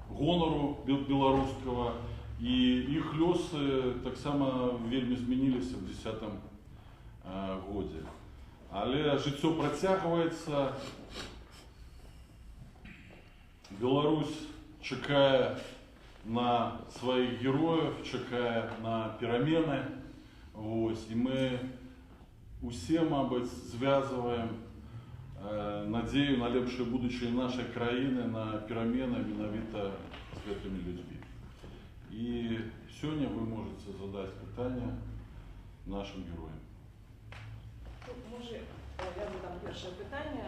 гонору беларускага, і іх лёсы таксама вельмі змяніліся ў 2010 годзе. Але жыццё працягваецца. Беларусь чакае на сваіх герояў, чакае на перамены. І мы усе, мабыць, звязваем надзею на лепшае будучае нашай краіны, на перамены менавіта з гэтымі людзьмі. І сёння вы можаце задаць пытанне нашим героям. Може, я задам перше питання.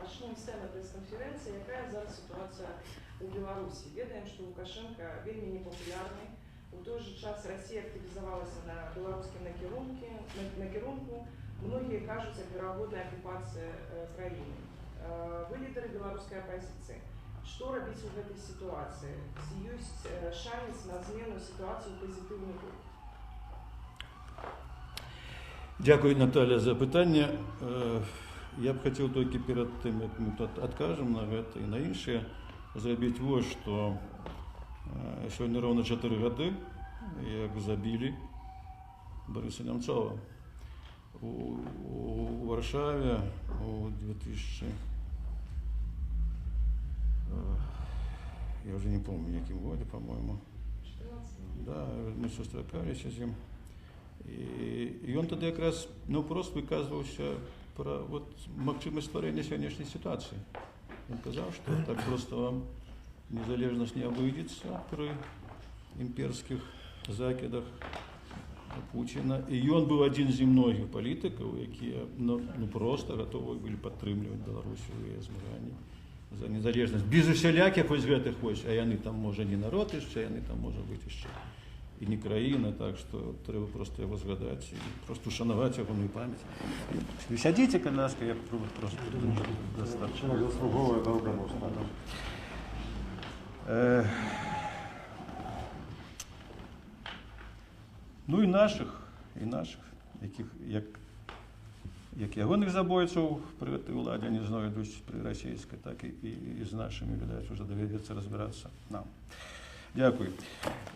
Почнемо з теми прес-конференції. Яка зараз ситуація у Білорусі? Ведаємо, що Лукашенко вельми непопулярний. У той же час Росія активізувалася на білоруському накерунку. Многие кажуть о переводной оккупации країни. Ви лідери білоруської опозиції. Що робити у этой ситуації? Є шанс на зміну ситуації у позитивний бік? Дякую, Наталя, за питання. Я б хотів тільки перед тим, як ми відкажемо на це і на інше, зробити ось, що сьогодні ровно 4 роки, як забили Бориса Немцова. У Варшаве у 2000, я уже не помню, в каком году, по-моему. 14. Да, мы сустракались с ним. И он тогда как раз, ну, просто выказывался про вот магчимость створения сегодняшней ситуации. Он сказал, что так просто вам незалежность не обойдется при имперских закидах Путина. И он был один из немногих політиків, які просто готові були підтримувати Білорусію і змагання за незалежність. Без усіляких ось гэтых ось, а яны там може не народ іще, яны там може бути іще і не країна, так що треба просто його згадати і просто шанувати його пам'ять. Ви сядьте, будь ласка, я просто достатньо заслуговує довго. Ну і наших, яких, як ягоних забойців при тій владі не знайдуть при російській, так і з нашими, видать, вже доведеться розбиратися нам. Дякую.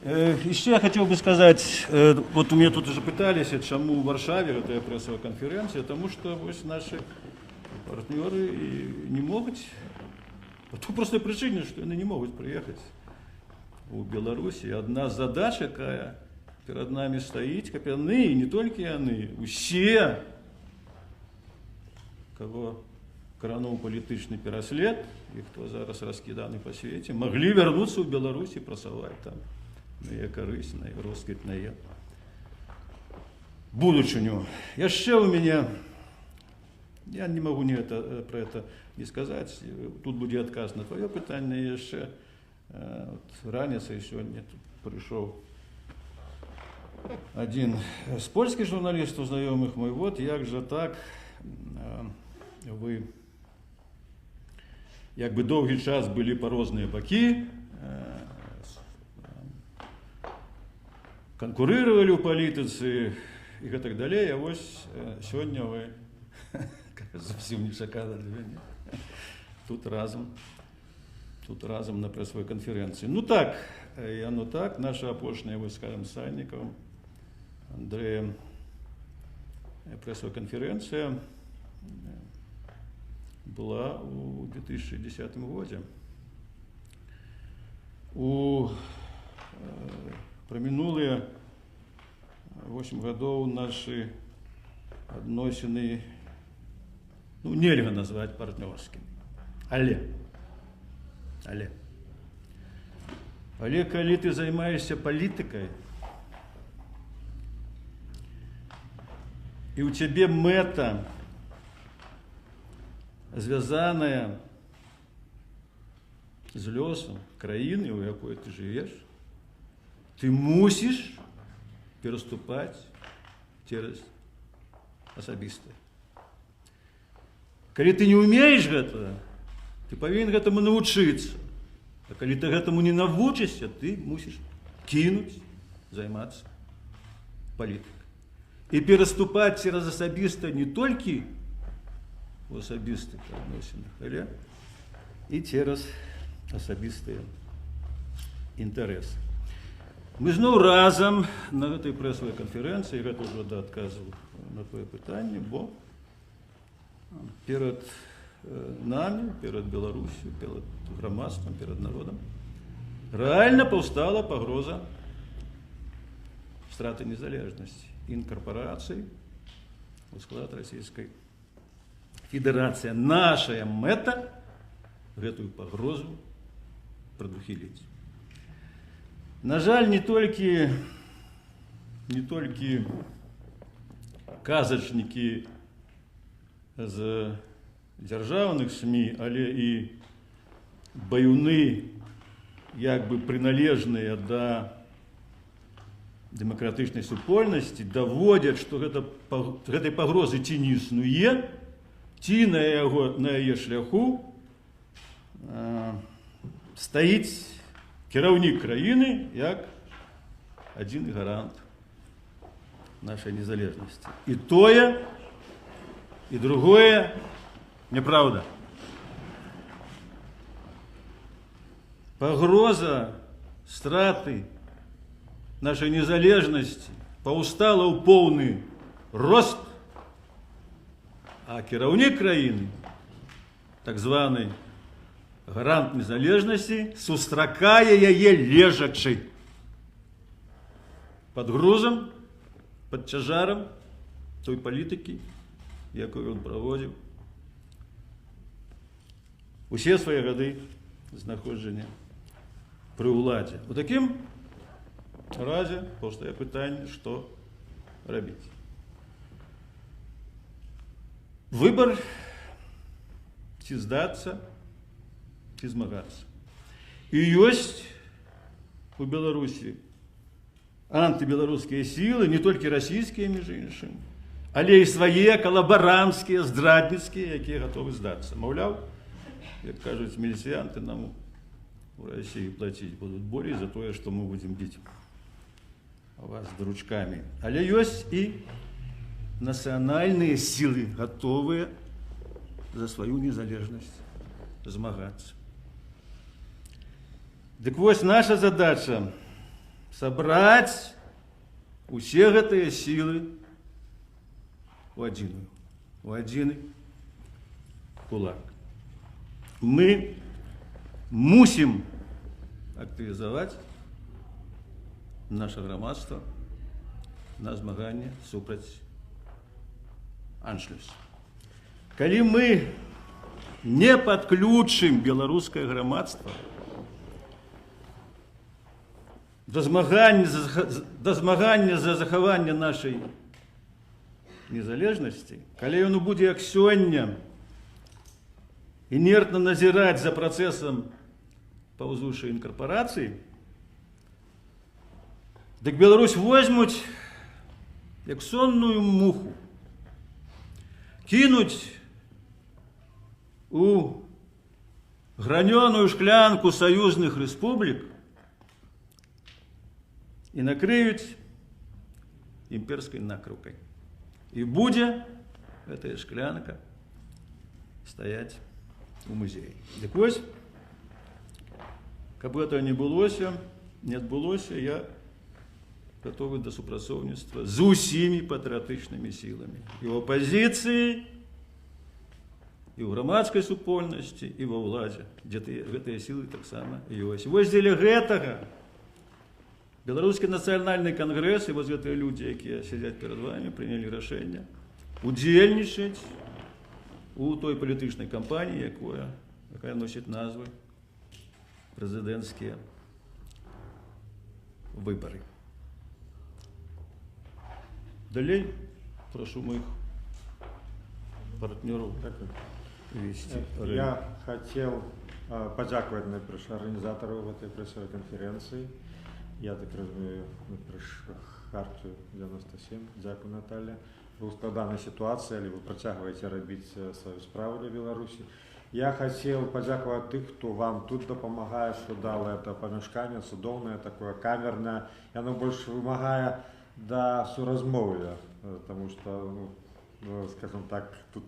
Еще я хотел бы сказать, вот у меня тут уже пытались, чему в Варшаве эта прессовая конференция, потому что вот наши партнеры не могут, по той простой причине, что они не могут приехать в Беларусь. И одна задача, какая перед нами стоит, как они, и не только они, все, кого коронув політичний переслід, і хто зараз розкиданий по світі, могли вернуться в Білорусь і працювати там на її користь, на її розквіт, на її будучиню. Я ще у мене, я не можу про це не сказати, тут буде відказ на твоє питання, я ще раніше і сьогодні тут прийшов один з польських журналістів, знайомих мой, от як же так, ви якби довгий час були по різні боки, конкурували в політиці і так далі, а ось сьогодні ви зовсім не чекали для мене. Тут разом на пресовій конференції. Ну так, наша опошня, ви скажемо, з Сальниковим, Андреєм, пресова конференція была у 2010 году. Проминули 8 годов наши относины, ну, нельзя назвать партнерскими. Але, коли ты занимаешься политикой, и у тебя мета зв'язана з льосом країни, у якої ти живеш, ти мусиш переступати через особисте. Коли ти не вмієш гэтага, ти повинен гэтаму навчитися. А коли ти гэтаму не навчишся, ти мусиш кинуть, займатися політикою. І переступати через особисте не тільки в особистих відносинах, але і цераз асабістыя інтарэсы. Мы зноў разам на гэтай прэсавай канферэнцыі, гэта ўжо да адказу на твоё пытанне, бо перад нами, перад Беларусью, перад грамадствам, перад народам рэальна паўстала пагроза страты незалежнасці, інкарпорацыі у склад Расійскай Федэрацыі. Нашая мэта гэтую пагрозу прадухіліць. На жаль, не толькі казачнікі з дзяржаўных СМІ, але і баюны, як бы прыналежныя да дэмакратычнай супольнасці, даводзяць, што гэтай пагрозы ці не існуе, ці на яе шляху стаіць кіраўнік краіны як адзіны гарант нашай незалежнасці. І тое, і другое няправда. Пагроза страты нашай незалежнасці паўстала ў поўны рост, а кіраўнік краіны, так званы гарант незалежнасці, сустракае яе лежачы пад грузам, пад цяжарам той палітыкі, якую ён праводзіў усе свае гады знаходжання пры ўладзе. У такім разе паўстае пытанне, што рабіць. Выбар, ці здацца, ці змагацца. І ёсць у Беларусі антыбеларускія сілы, не толькі расійскія, між іншым, але і свае калабаранцкія, здрадніцкія, якія гатовы здацца. Маўляў, як кажуць міліцыянты, нам у Расіі плаціць будуць болей за тое, што мы будзем біць вас дручкамі. Але ёсць і нацыянальныя сілы, гатовыя за сваю незалежнасць змагацца. Дык вось наша задача сабраць усе гэтыя сілы у адзіны кулак. Мы мусім актывізаваць наша грамадства на змаганне супраць аншлюсу. Калі мы не падключым беларускае грамадства да змагання за захаванне нашай незалежнасці, калі яно будзе як сёння інертна назіраць за працэсам паўзучай інкарпорацыі, дык Беларусь возьмуць як сонную муху, кінуць у гранёную шклянку саюзных рэспублік і накрыюць імперскай накрыўкай. І будзе гэтая шклянка стаяць у музеі. Дык вось, каб гэта не адбылося, я гатовы да супрацоўніцтва з усімі патрыятычнымі сіламі. І ў апазіцыі, і ў грамадскай супольнасці, і ва ўладзе, дзе гэтыя сілы таксама ёсць. Вось дзеля гэтага Беларускі нацыянальны кангрэс і вось гэтыя людзі, якія сядзяць перад вамі, прынялі рашэнне удзельнічаць у той палітычнай кампаніі, якая носіць назвы прэзідэнцкія выбары. Далей прошу моих партнеров вести. Я хотел подякувати найперше організатору этой пресовой конференции. Я так разумею, Хартію 97. Дякую, Наталя. Ви у складаній ситуації, але ви протягуєте робити свою справу для Білорусі. Я хотел подякувати тих, хто вам тут допомагає, що дали це помешкання судовне, таке камерне. І воно більше вимагає до суразмов'я, тому що, скажем так, тут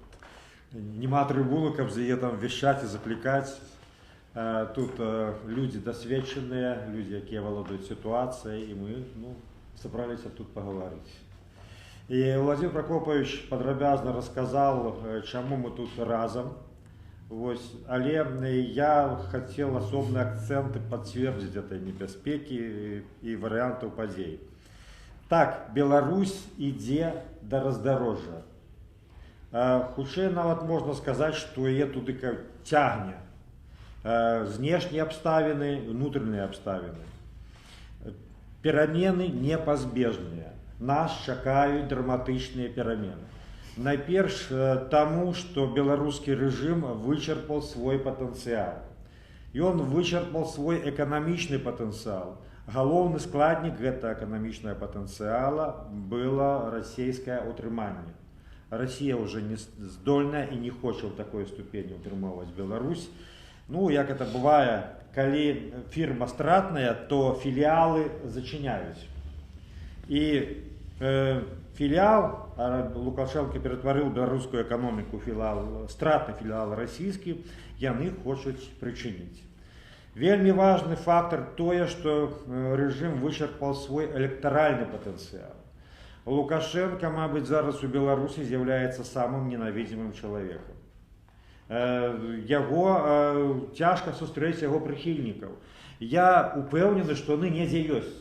нема трибуни, каб її там вещать і закликати. Тут люди досведченные, люди, которые владеют ситуацией, и мы собрались тут поговорить. И Владимир Прокопович подробязно рассказал, чему мы тут разом. Але я хотел особые акценты подтвердить этой небяспеки и вариантов подей. Так, Беларусь идет до раздорожья. Хутчэй нават можно сказать, что яе туды тягне. Знешние обставины, внутренние обставины. Перамены непазбежныя. Нас чакаюць драматычныя перамены. Найперш тому, что белорусский режим вычерпал свой потенциал. И он вычерпал свой экономичный потенциал. Галоўны складнік гэтага эканамічнага патэнцыяла было расійскае ўтрыманне. Россия уже не здольная и не хочет в такой ступени утрымоўваць Беларусь. Як это бывает, калі фирма стратная, то филиалы зачиняют. И филиал, Лукашенко перетворил белорусскую экономику филиал, стратный филиал российский, яны хочуць причинить. Вельми важный фактор тое, что режим вычерпал свой электоральный потенциал. Лукашенко, мабуть, зараз у Беларуси является самым ненавидимым человеком. Яго тяжко сустрэць яго прыхільнікаў. Я упэўнены, што яны недзе ёсць.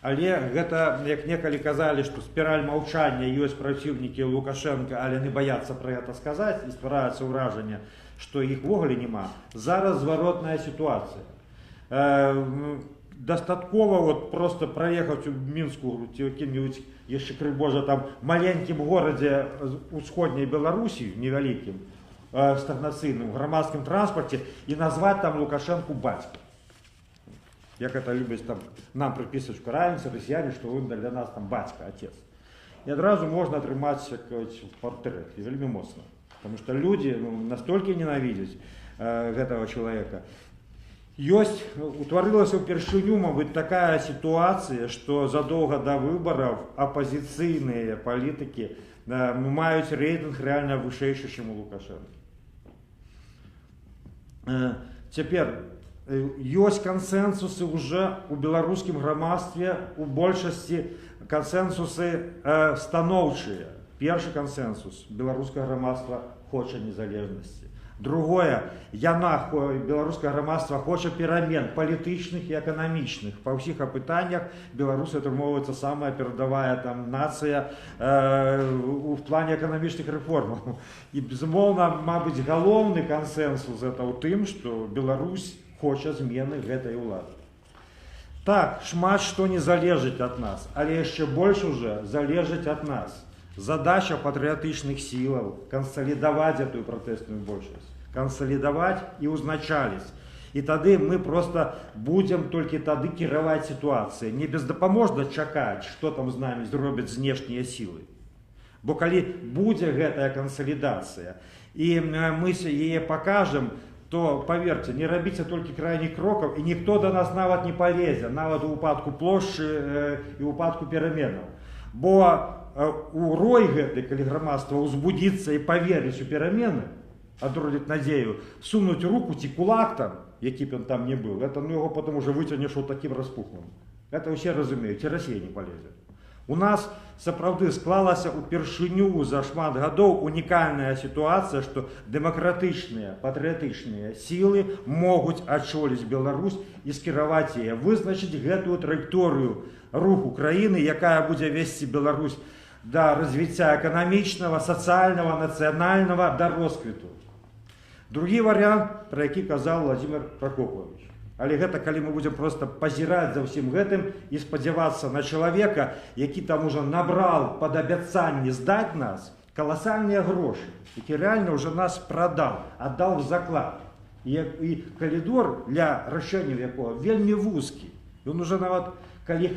Але гэта, як некалі казалі, што спіраль маўчання ёсць праціўнікі Лукашенко, але яны баяцца пра гэта сказаць і ствараецца ўражанне, што іх ввогуле няма. Зараз зваротная сітуацыя. Дастаткова просто проехаць у Мінску ці якім-нибудь яшчэ крый Божа там маленькім горадзе усходняй Беларусі, невялікім, стагнацыйным грамадскім транспорте и назвать там Лукашенко батька. Як это любят там нам приписывать украинцы, россияне, что он для нас там батька, отец. И одразу можно атрымаць портрет, и вельмі моцна. Потому что люди настолько ненавидят этого человека. Утворилася упершыню, мабыць, такая ситуация, что задолго до выборов оппозиционные политики маюць рейтинг реально вышэйшы, чым у Лукашенко. Теперь есть консенсусы уже у белорусском громадстве, у большасці консенсусы станоўчыя. Первый консенсус: белорусское громадство хочет незалежности. Другое, белорусское громадство хочет перемен политичных и экономичных. По всех опытаниях Беларусь атрымоўваецца самая передовая там нация в плане экономичных реформ. И безумоўна, мабыць, галоўны консенсус это ў тым, что Беларусь хочет змены гэтай улады. Так, шмат што не залежыць от нас, але яшчэ больш уже залежыць от нас. Задача патриотичных сил – консолидовать эту протестную большинство, консолидовать и узначалить. И тогда мы просто будем только тогда кіраваць ситуацией, не бездапаможна чакать, что там с нами зробят внешние силы. Бо калі будзе гэтая консолидация, и мы ее покажем, то, поверьте, не робіце только крайних кроков, и никто до нас нават не полезе, нават у упадку плошчы и упадку переменов. Бо у рой гэтай, калі грамадства узбудзіцца і поверыць у перамены, адродзіць надзею, сунуть руку ці кулак там, які б ён там не быў, это яго потом уже выцягнеш вот таким распухлым. Это ўсе разумеюць, і Расія не полезе. У нас сапраўды склалася упершыню за шмат гадоў унікальная сітуацыя, што дэмакратычныя, патрыятычныя сілы могуць адчоліць Беларусь і скіраваць яе, вызначыць гэтую траекторыю руху краіны, якая будзе весці Беларусь до развития экономичного, социального, национального, до росквіту. Другі варыянт, про які казаў Владимир Прокопович. Але гэта калі мы будем просто пазіраць за ўсім гэтым і спадзявацца на чалавека, які там уже набрал под абяцанне здаць нас колоссальныя грошы, які реально уже нас продал, отдал в заклад. І коридор для рашэння якога вельмі вузкі. Ён уже нават калі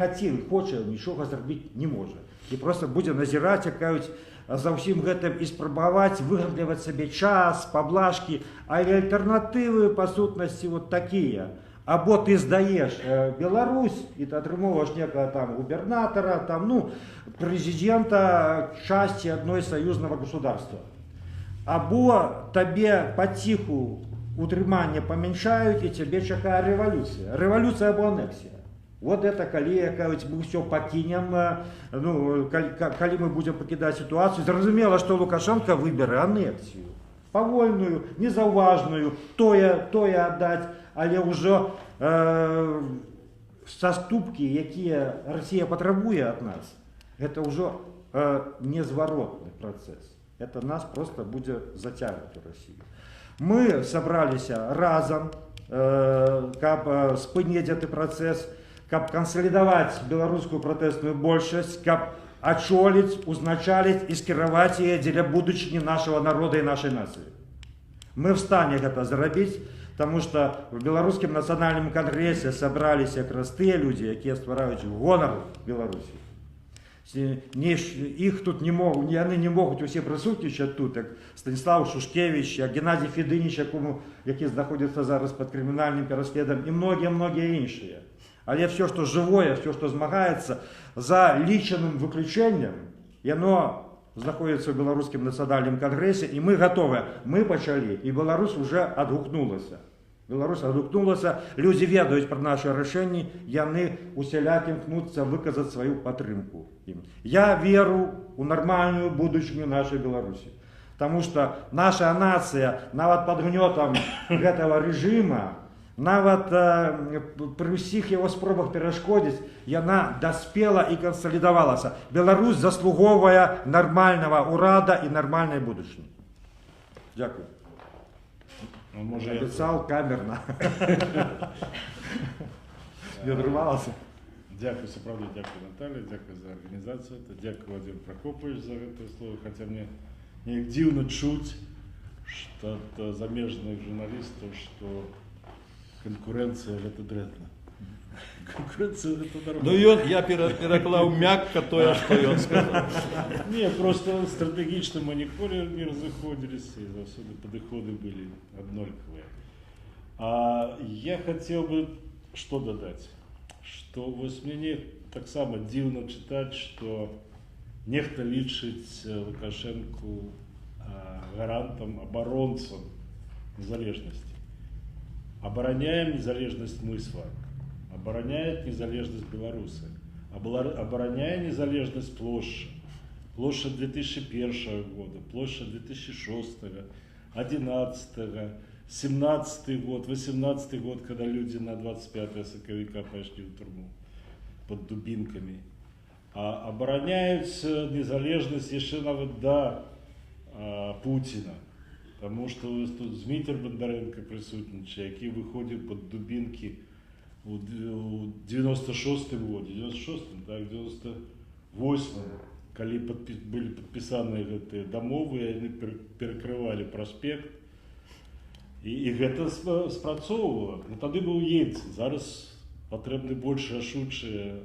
хоча, нічога зрабіць не можа. І просто будзе назіраць, якаюць за ўсім гэтым і спрабаваць выгандліваць сабе час, паблажкі, але альтэрнатывы па сутнасці вот такія. Або ты здаеш Беларусь і ты атрымоўваеш некага там губернатора, там, президента части одной союзного государства. Або табе паціху утрыманне памяншаюць і цябе чакае рэвалюцыя. Рэвалюцыя або анексія. Вот это калі мы все пакінем, ну, калі мы будзем пакідаць сітуацыю, зразумела, што Лукашенко выберэ анексію. Павольную, незаўважную, тое аддаць, але ўжо саступкі, якія Расія патрабуе ад нас, гэта ўжо незваротны працэс. Это нас просто будзе зацягваць у Расію. Мы сабраліся разам, каб спыніць гэты працэс, каб кансалідаваць беларускую пратэсную большасць, каб ачоліць, узначаліць і скіраваць яе дзеля будучыні нашага народа і нашай нацыі. Мы в стане гэта зрабіць, таму што в беларускім нацыянальным кангрэсе сабраліся якраз тыя людзі, якія ствараюць гонар Беларусі. Іх тут не могуць, яны не могуць усе прысутнічаць тут, як Станіслав Шушкевіч, як Геннадзій Федыніч, які знаходзіцца зараз пад крымінальным пераследам, і многія іншыя. Але все, што жывое, все, што змагаецца, за лічаным выключэннем, яно знаходзіцца ў беларускім нацыянальным кангрэсе, і мы гатовыя. Мы пачалі, і Беларусь уже адгукнулася. Беларусь адгукнулася, людзі ведаюць пра нашы рашэнні, яны усяляк імкнуцца выказаць сваю падтрымку ім. Я веру ў нармальную будучыню нашай Беларусі. Таму што наша нацыя нават пад гнётам гэтага рэжыма, нават пры ўсіх яго спробах перашкодзіць, яна даспела і кансалідавалася. Беларусь заслуговвае нармальнага ўрада і нармальнай будучыні. Дзякую. Абяцаў камерна. Не адрывалася. Дякую, сапраўды, дякую, Наталья, дякую за арганізацыю. Дякую, Владимир Прокопович, за гэтае слово. Хаця мне неяк дзіўна чуць, што ад замежных журналістаў, што конкуренция это дрэнна. Конкуренция это нормально. Ну я пераклаў мякка тое, што ён сказаў. Не, просто стратегічна мы ніколі не разыходзіліся, і заўсёды падыходы былі аднолькавыя. А я хотел бы что дадаць, што вось мне таксама дзіўна чытаць, што нехта лічыць Лукашенку гарантам, абаронцам незалежнасці. Обороняем незалежность мы с вами, обороняет незалежность Беларуси, обороняя незалежность площадь 2001 года, площадь 2006, 2011, 2017 год, 2018 год, когда люди на 25 соковика пошли в тюрьму под дубинками. А обороняют незалежность еще нават до Путина. Потому что тут Змитер Бондаренко присутнічає, який виходив під дубинки у 96-м году, 96-м, так, 98-м, коли были подписаны домовы, они перекрывали проспект. И это спрацоўвала. Ну, тады был Ельцин, зараз потребны больше рашучыя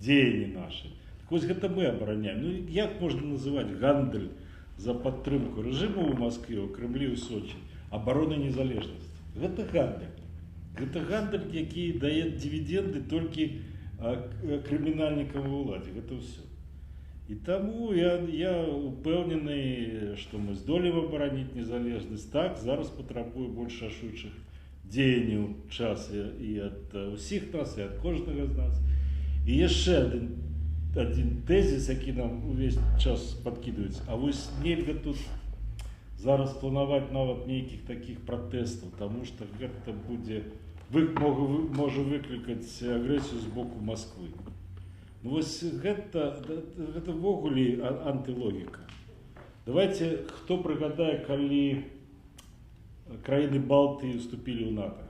дзеянні наши. Так вот, это мы обороняем. Ну, як можно называть гандаль за падтрымку рэжыму ў Маскве, у Крымлі, у Сочи, обороны незалежнасці. Гэта гандаль. Гэта гандаль, які дае дивиденды толькі крымінальнікам ва ўладзе. Гэта ўсё. І таму я упэўнены, што мы здолеем абараніць незалежнасць. Так, зараз патрабуе больш рашучых дзеянняў час і ад усіх нас, і ад кожнага з нас. І яшчэ один тезис, які нам увесь час подкидывается. А вось нельга тут зараз планаваць нават нейкіх таких протестаў, тому что гэта можа выклікаць агрэсію з боку Москвы. Ну вось гэта ввогуле антылогіка. Давайте, хто прыгадае, калі краіны Балтыі вступілі ў НАТО?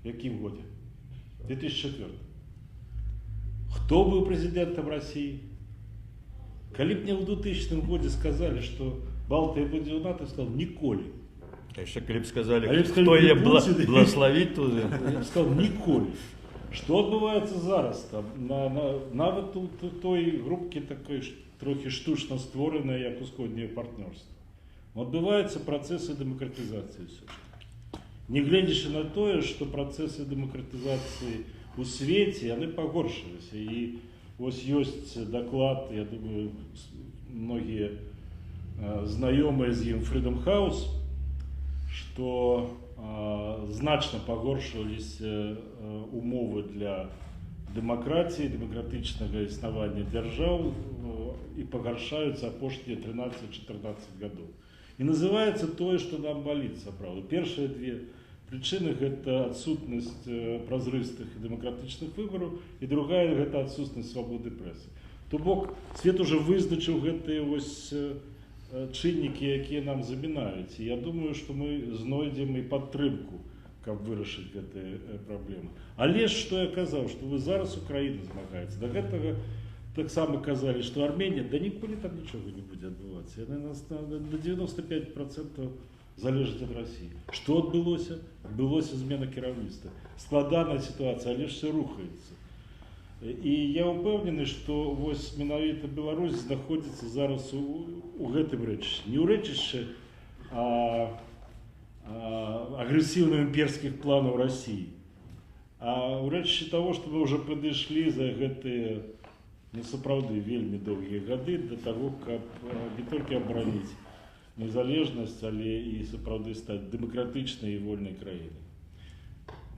В якім годзе? 2004. Кто был президентом России? Коли мне в 2000 году сказали, что Балтия будет в НАТО, я сказал, николи. А еще коли бы сказали, кто ее благословит туда. Я сказал, николи. Что отбывается зараз там? Нават у той группки такой трохи штучно створеной, як усходнее партнерство. Отбываются процессы демократизации все-таки. Не глядячи на то, что процессы демократизации у свеце яны пагоршыліся. І ось ёсць даклад, я думаю, многія знаёмыя з ім, Freedom House, што значна пагоршваліся умовы для дэмакратіі, дэмакратычнага існавання дзяржаў і пагаршаюцца апошнія 13-14 гадоў. І называецца тое, што нам баліць сапраўды. Першыя две прычыны гэта адсутнасць празрыстых і дэмакратычных выбараў, і другая гэта адсутнасць свабоды прэсы. То бок свет уже вызначыў гэтыя вось чыннікі, якія нам замінаюць. І я думаю, што мы знойдзем і падтрымку, каб вырашыць гэтыя праблемы. Але ж што я казаў, што вы зараз Украіна змагаецца. Да гэтага таксама казалі, што Арменія, да ніколі там нічога не будзе адбывацца. Яны нас на 95% залежаць ад Расіі. Што адбылося? Адбылося змена кіраўніцтва. Складаная сітуацыя, але ж все рухаецца. І я ўпэўнены, што вось менавіта Беларусь знаходзіцца зараз у гэтым рэчышчы. Не ў рэчышчы агрэсіўных імперскіх планаў Расіі, а ў рэчышчы таго, што мы ўжо падышлі за гэтыя сапраўды вельмі доўгія гады да таго, каб не толькі абараніць незалежнасць, але і сапраўды стаць дэмакратычнай і вольнай краінай.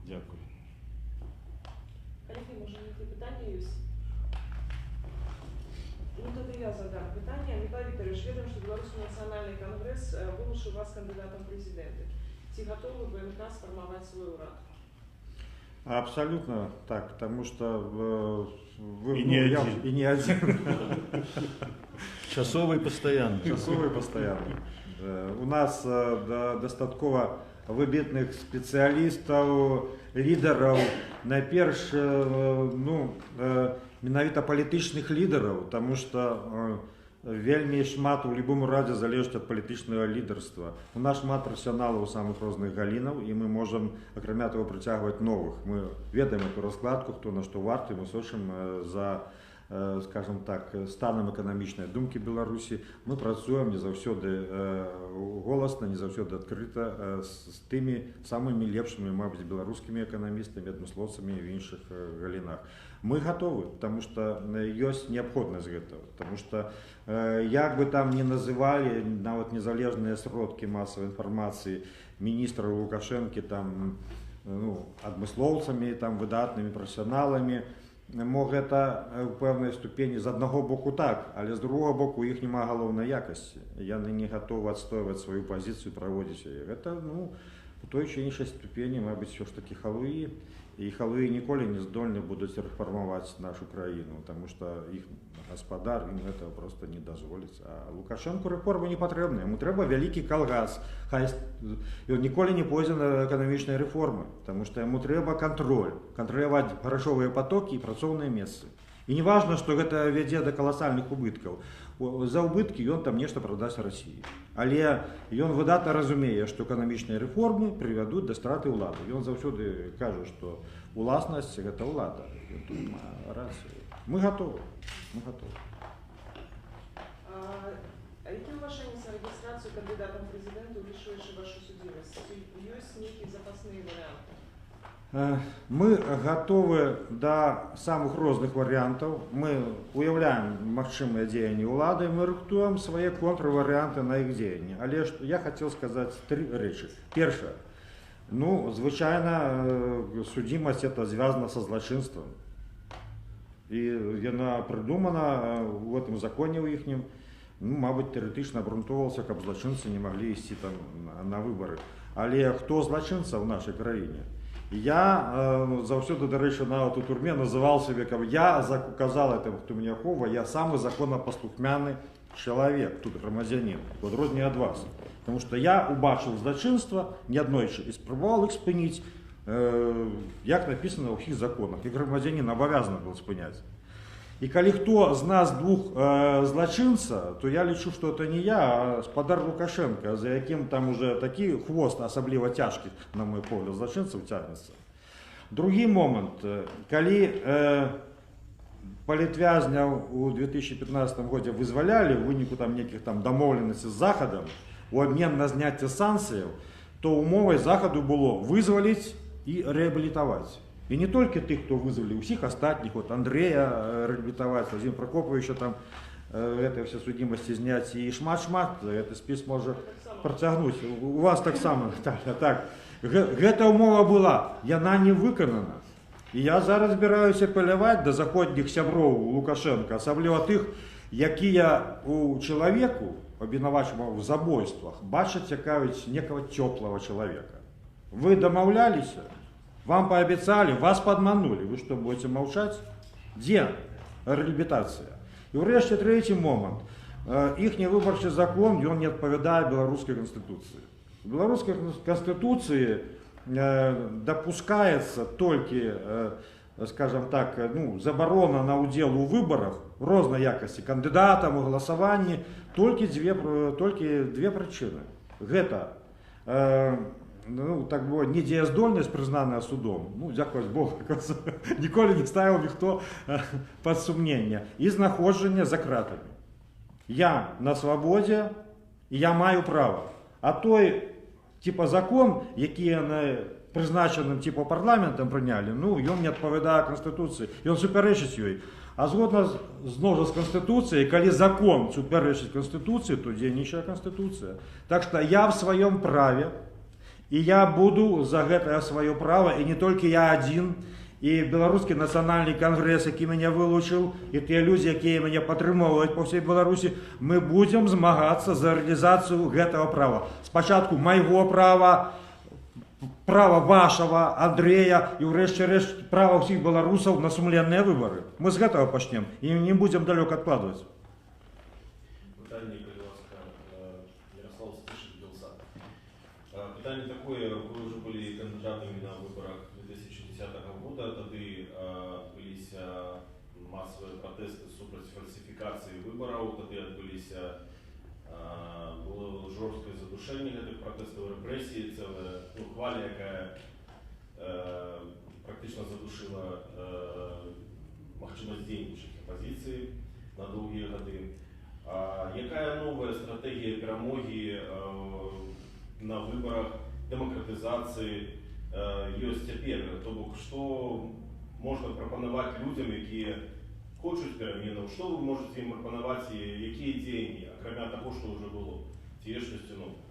Дзякую. Коллеги, може які питання є? Ну, тоді я задам питання. Миколай Вікторович, відомо, що Білоруський національний конгрес вилучив вас кандидатом в президенти. Чи готовы БНК сформовать свою раду? Абсолютно так, потому что вы, и не один. И не один. Часовий постоянно. Часовий постоянно. У нас достатково вибітних спеціалістів, лідерів, найперш, менавіта палітичних лідерів, тому що вельмі шмат у любому раді залежить від політичного лідерства. У нас шмат професіоналів у самих різних галінах, і ми можемо, окрім того, притягувати нових. Ми ведаємо ту розкладку, хто на що вартий, ми сочимо за, скажем так, станом економічної думки Білорусі. Ми працюємо не завжди голосно, не завжди відкрито з тими самими лепшими, мабуть, білоруськими економістами, адмисловцями в інших галінах. Мы готовы, потому что есть необходимость этого, потому что як бы там ни называли нават незалежные сродки массовой информации министра Лукашенко там, адмысловцами, там, выдатными профессионалами, мог это в певной ступени з одного боку так, але з другого боку їх нема головної якості. Яны не готовы отстаивать свою позицию, проводить ее. Это, у той чи іншій ступені, мабуть, все ж таки халуї. І халуї ніколи не здольні будуть реформувати нашу країну, тому що їх господар їм цього просто не дозволить. А Лукашенку реформи не потрібні, йому треба великий колгас. І він ніколи не пойде на економічні реформи, тому що йому треба контролювати грошові потоки і працівні місця. І не важливо, що це веде до колосальних убитків. За убытки он там нечто продасть России. Але он выдатно разумее, что экономичные реформы приведут до страты улады. И он завсёды каже, что уласность – это улада. Мы готовы. Мы готовы. А які уваження за реєстрацію кандидатом в президенти вирішуючи вашу судимость? Є некие запасные варианты? Мы готовы до самых разных вариантов. Мы уявляем магчымыя дзеянні улады, мы рыхтуем свои контрварианты на их дзеянні. Але я хотел сказать три речи. Первое. Звычайно, судимость это связано со злочинством. И она придумана в этом законе у ихнем, мабуть, теоретично обґрунтовувалася, каб злочинцы не могли идти там на выборы. Але хто злочинца в нашей краине? Я завсёды, до речі, на эту турме называл себе, как я казал этому, кто меня хова, я самый законопослухмяный человек, тут громадянин, в відрозненні від вас. Потому что я убачив злочинство неоднойче і спробував їх спинити, як написано у всіх законах. І громадянин обов'язаний був спиняти. І коли хто з нас двох злочинця, то я лічу, що це не я, а господар Лукашенко, за яким там уже такий хвост, особливо тяжкий, на мой погляд, злочинців тягнеться. Другий момент, коли політв'язнів у 2015 році визволяли в виніку там неких там домовленостей з Заходом, у обмін на зняття санкцій, то умовою Заходу було визволити і реабілітувати. И не только тех, кто вызвали, у всех остальных, вот Андрея реабилитовать, Владимира Прокоповича там гэтай все судимасці зняць і шмат гэты спіс можа працягнуць. У вас таксама, Наталья, так. Гэта ўмова была, яна не выканана. І я зараз збіраюся апеляваць да заходніх сяброў Лукашенка, асабліва тых, якія у чалавеку, абвінавачваного в забойствах, бачаць цікавіць некага цёплага чалавека. Вы дамаўляліся, вам паабяцалі, вас падманулі. Вы што, будете маўчаць? Дзе рэабілітацыя? І ўрэшце трэці момант. Іхні выбарчы закон, ён не адпавядае беларускай канстытуцыі. У беларускай канстытуцыі допускается только, скажем так, заборона на удел у выборах разной якости кандидатам, у голосовании, только две причины. Это так бы недеездольность, признанная судом, дякую Богу, николи не ставил никто под сомнение, и знаходження за кратами. Я на свободе, и я маю право. А той типа закон, які призначеним типа парламентом прийняли, ён не адпавядае Конституції, ён суперечыць ёй. А згодна зноў з Конституцией, калі закон суперечыць Конституції, то дзейнічае Конституция. Так что я в своем праве, и я буду за гэтае свое право, и не только я один, и Белорусский национальный конгресс, які меня вылучил, и те люди, якія меня падтрымоўваюць по всей Беларуси, мы будем змагацца за реализацию гэтага права. Спочатку моего права, права вашего, Андрея, и ўрэшце рэшт права ўсіх беларусаў на сумленныя выборы. Мы з гэтага пачнем, и не будем далёк откладывать. Питание, пожалуйста, Ярослав Стишек, Белсат. Питание такое, вы уже были кандидатами на выборах 2010 года, тады адбыліся массовые протесты супраць фальсификации выборов, тады адбыліся было жорсткае задушэнне гэтых протестов, рэпрэсіі, целая хваля, якая практычна задушила магчымасць дзейнічаць апозіцыі на доўгія гады. Якая новая стратегія перамогі на выборах, демократизации ёсць цяпер? То бок, што можна прапанаваць людзям, якія хочуць пераменаў, што вы можете ім прапанаваць і якія дзеянні, акрамя таго, што ўжо было? Ці ёсць штосьці новае?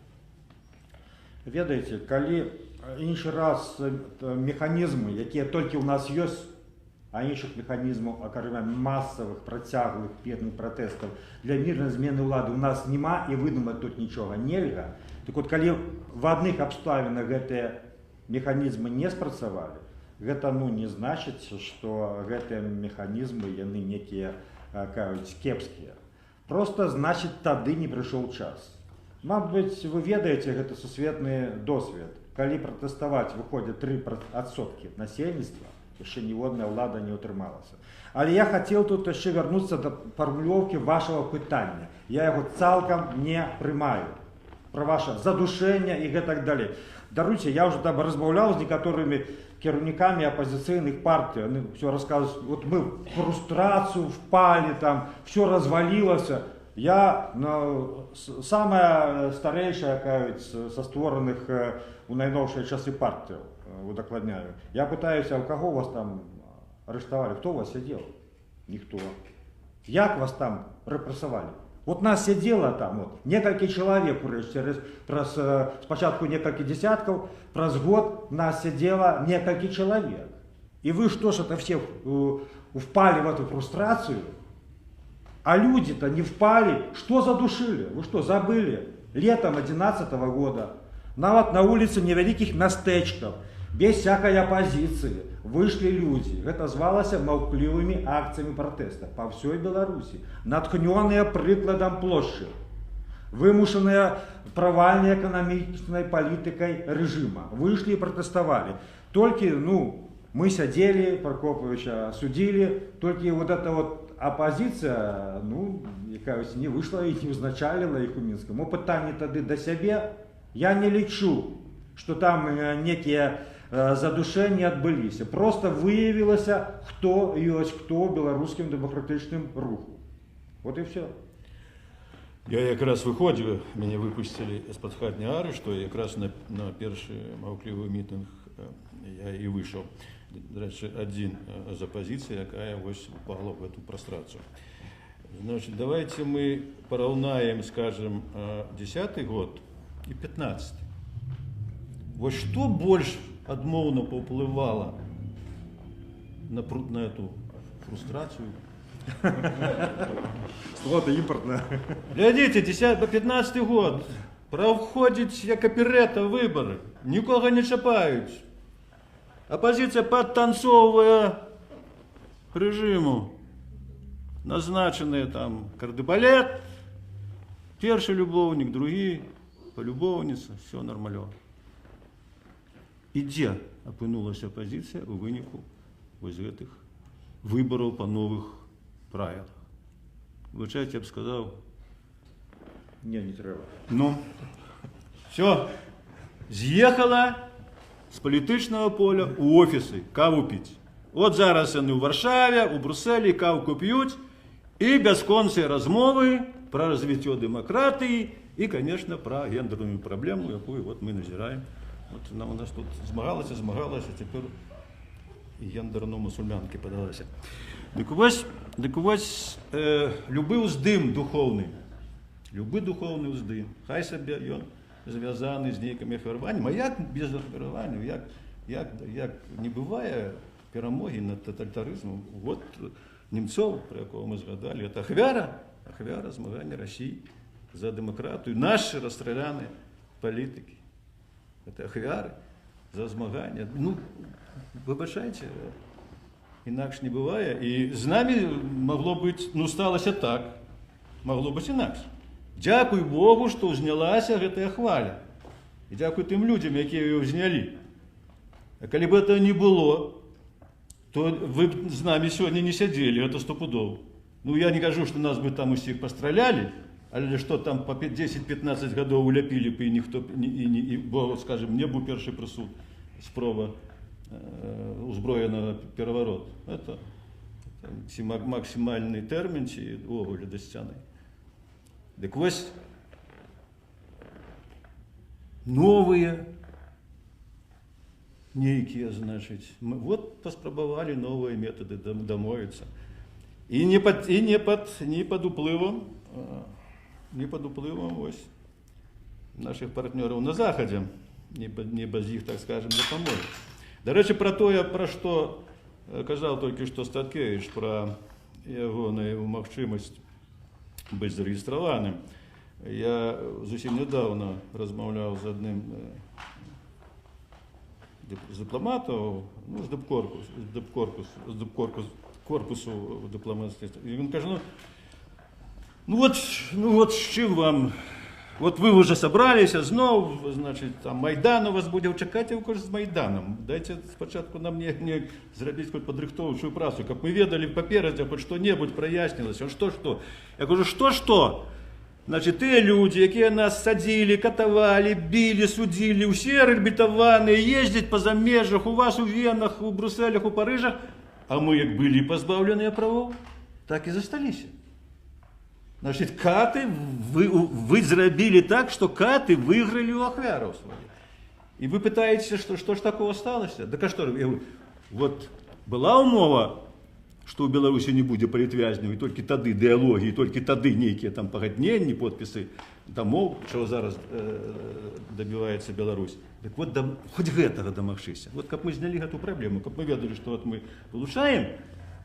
Ведаеце, калі іншы раз механізмы, якія толькі ў нас ёсць, а іншых механізмаў, акрамя масавых, працяглых, петных пратэстаў, для мірнай змены ўлады ў нас няма і выдумаць тут нічога нельга. Так вот, калі в адных абставінах гэтыя механізмы не спрацавалі, гэта не значыць, што гэтыя механізмы яны некія кепскія. Просто значыць, тады не прыйшоў час. Мабыць, вы ведаеце гэты сусветны досвед. Калі пратэставаць выходзяць 3% насельніцтва, яшчэ ніводная ўлада не ўтрымалася. Але я хацеў тут яшчэ вярнуцца да фармулёўкі вашага пытання. Я яго цалкам не прымаю. Пра ваше задушэнне і гэтак далей. Даруйце, я уже там размаўляў з некаторымі кіраўнікамі апозіцыйных партый. Они все рассказывают, вот мы в фрустрацию впали, там все развалилось. Я самая старейшая со створаных у найноўшыя часы партыяў удакладняю. Я пытаюсь, а у кого вас там арыштавалі? Кто у вас сидел? Никто. Як вас там репрессовали? Вот нас сидело там некалькі чалавек, спачатку некалькі десятков, праз год нас сидело некалькі чалавек. И вы что ж это все впали в эту фрустрацию? А люди-то не впали. Что задушили? Вы что, забыли? Летом 2011 года нават на улице невялікіх мястэчкаў, без всякой оппозиции, вышли люди. Это звалося маўклівымі акциями протеста по всей Беларуси, натхненные прикладом площади, вымушенные провальной экономической политикой режима. Вышли и протестовали. Только, мы сидели, Прокоповича судили, только вот эта вот оппозиция, не вышла и не узначалила их у Минска. Мо пытанне тады до себе, я не лечу, что там некие задушэнні адбыліся. Просто выявілася, хто ёсць хто ў беларускім дэмакратычным руху. Вот и все. Я якраз выходзіў, мяне выпусцілі з-пад хатняй арышту, якраз на першы маўклівы мітынг я і выйшаў. Дарэчы, адзін з апазіцыі, якая вось упала в эту прастрацыю. Значит, давайте мы поравняем, скажем, 10 год и 15. Вот что больше адмоўна паўплывала на эту фрустрацию? Слово-то импортное. Глядите, 15 год. Проходить як оперета выборы. Нікога не чапаюць. Оппозиция подтанцовывая режиму. Назначенные там кардебалет, перший любовник, другие полюбовница, все нормально. І дзе апынулася апозіцыя у выніку вось гэтых выбораў па новых правилах? Выбачайце, я б сказаў, Не треба. ну, все, з'ехала з палітычнага поля у офісы каву піць. От зараз яны ў Варшаве, у Брюсселі кавку п'юць, і бясконцыя размовы пра развіццё дэмакратыі і, конечно, пра гендерную праблему, якую вот мы назіраем. Вот она у нас тут змагалася, а цяпер і гендерно-мусульманкі падалася. Дык вось, любы ўздым духоўны, любы духоўны ўздым, хай сабе ён звязаны з нейкімі ахвяраваннямі, а як без ахвяраванняў, як не бывае перамогі над тоталітарызмом. Вот Немцов, про якого мы згадали, это ахвяра змагання Росії за демократію, наші розстріляні політики. Это ахвяры за змагання. Ну, вибачайте, інакш не бывае. І з нами могло бути, ну, сталося так, могло бути інакш. Дякуй Богу, што ўзнялася гэтая хваля. І дякуй тым людзям, якія яе ўзнялі. А калі б этого не было, то вы б з нами сёння не сядзелі, гэта стопудоў. Ну, я не кажу, што нас бы там усіх пастралялі, але што там по 10-15 гадоў уляпілі б і ніхто, бо, скажем, не быў першы прысуд, спроба узброенага пераварот. Это ці максімальны тэрмін, ці увогуле дасцяны. Дык вось новыя нейкія, значыць, вот паспрабавалі новыя метады дамовіцца. І не пад уплывам вось наших партнёраў на Захадзе, не без іх, так скажем, дапамогі. Дарэчы, пра тое, пра што казаў толькі што Статкевіч, пра ягоную магчымасць быць зарэгістраваным. Я зусім нядаўна размаўляў з адным з дыпламатаў, ну, з дыпкорпусу дыпламацкай. І він каже, ну вот з чым вам, вот вы уже собраліся зноў, значит, там Майдан у вас будзе, чакайце вы з Майданом. Дайце спачатку нам не зрабіць хоць падрыхтоўчую працу, каб мы ведалі паперадзе, хоць што-небудзь праяснілася. Што? Я кажу, што? Значит, тыя людзі, якія нас садзілі, катавалі, білі, судзілі, усе рэабілітаваныя, ездзяць па замежжах, у вас у Венах, у Брюсселях, у Парыжах, а мы як былі пазбаўленыя правоў, так і засталіся. Значит, каты, вы зрабілі так, што каты выйгралі ў ахвяраў сваіх. І вы пытаеце, што ж такого сталася? Так а што? Вот была умова, што ў Беларусі не будзе палітвязняў, і толькі тады дыялогі, і толькі тады нейкія там пагадненні, подпісы дамоў, чаго зараз дабіваецца Беларусь. Так вот, хоць гэтага дамагчыся. Вот каб мы знялі гэту праблему, каб мы ведалі, што вот мы вылучаем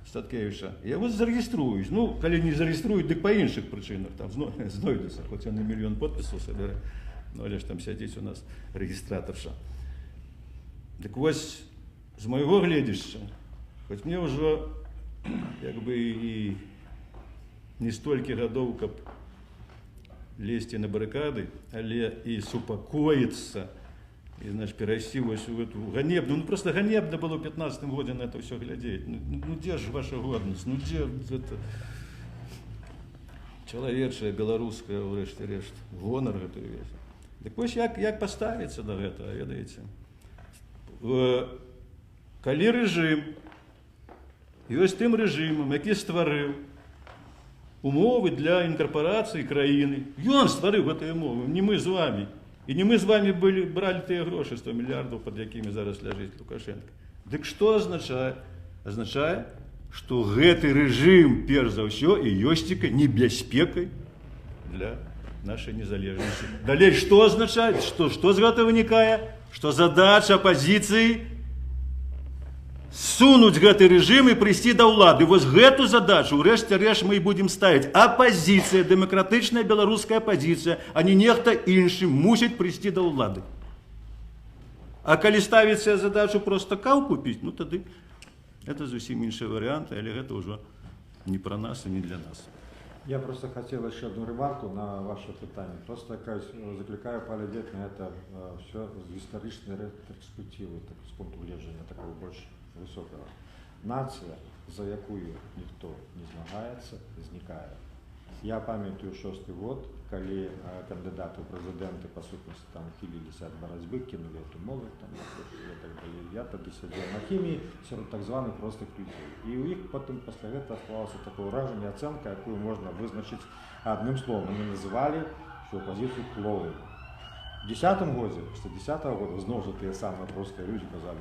Статкевіча, я вот зарэгіструюсь. Ну, калі не зарэгіструюць, дык па іншых прычынах, там знойдуцца, хоць ён і мільён подпісаў сабярэ, ну, але ж там сядзіць у нас рэгістратарша. Дык вось, з майго гледзяшча, хоць мне ўжо як бы і не столькі гадоў, каб лезці на барыкады, але і супакоіцца, і, значит, перайсці вось у эту ганебную, ну просто ганебна было ў 15-м годзе на это ўсё глядзець. Ну дзе ж ваша годнасць, ну дзе это чалавечая, беларуская, ўрэшце рэшт, гонар гэты ўвесь. Дык вось як паставіцца да гэтага, ведаеце? Калі рэжым ёсць тым рэжымам, які стварыў умовы для інкарпорацыі краіны. Ён стварыў гэтыя умовы, не мы з вами. І не мы з вами бралі тыя грошы, 100 мільярдаў, пад якімі зараз ляжыць Лукашенко. Дык што азначае? Азначае што гэты рэжым, перш за ўсё, і ёсць небяспекай для нашай незалежнасці. Далей, што азначае? Што з гэтага вынікае? Што задача апазіцыі сунуць гэты рэжым і прыйсці да ўлады. Вось гэту задачу, у рэшце рэшт, мы і будзем ставіць. Апазіцыя, дэмакратычная беларуская апазіцыя, а не нехта іншы мусіць прыйсці да ўлады. А калі ставіцца задачу проста каў купіць, ну тады это зусім іншы варыянт, але гэта ўжо не пра нас і не для нас. Я просто хотел еще одну ремарку на ваше питание. Просто закликаю поглядеть на это все с исторической ретроспективы, с пункту гледжання такого больше высокого. Нация, за якую никто не змагається, зникає. Я пам'ятаю 6-й год, коли кандидаты в президенты, по сутности, там хилились от борьбы, кинули эту молодь, там, и так далее. Я тогда сидел на химии среди так званых простых людей. И у них потом после этого оставалось такое выражение, оценка, какую можно вызначить одним словом. Они называли всю оппозицию клоуном. В 10-м году, с 10-го года, знову те самые простые люди сказали,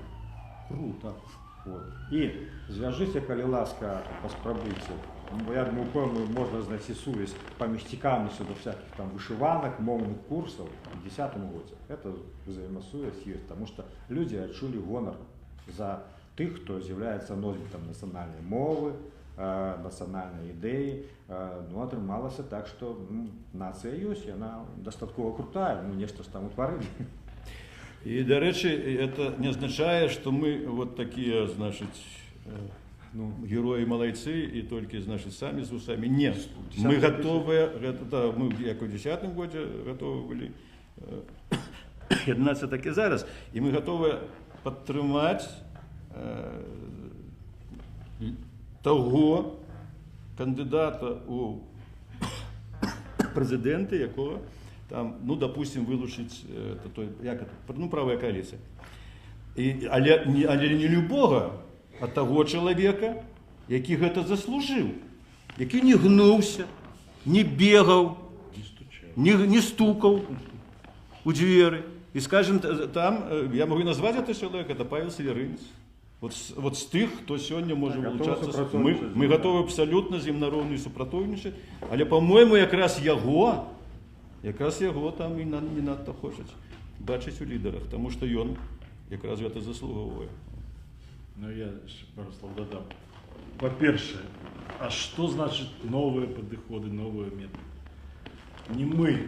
круто. Вот. И зв'яжіться, коли ласка, поспробуйте. Я думаю, певно, можна знайти сувязь поміж цікавністю до всяких там вишиванок, мовных курсов в 10-м году. Это взаимосвязь есть, потому что люди отчули гонор за тих, хто з'являється носьбитом національної мови, національної ідеї. Ну, отрималося так, що нація є, і вона достатково крутая, ну, нечто ж там утворили. І, до речі, це не означає, що ми вот такі, значить, ну, герои малайцы и только, значит, сами с усами. Нет, мы готовы, да, мы как в 10-м году готовы были, 11 так и зараз, и мы готовы подтримать того кандидата у президенти, якого там, ну, допустим, вилучить, ну, правая коаліція. Але не любого, а того чоловіка, який гэта заслужив, який не гнувся, не бегав, не стукав у двери. И, скажем, там, я могу назвать этого человека, это Павел Северинец. Вот с тих, хто сьогодні може вилучатися, ми готові абсолютно з ним на рівні супрацювати, але, по-моєму, якраз його там і не надто хочуть бачити у лідерах, тому що він якраз це заслуговує. Ну, я ще пару слов додам. По-перше, а что значит новые подходы, новые методы? Не мы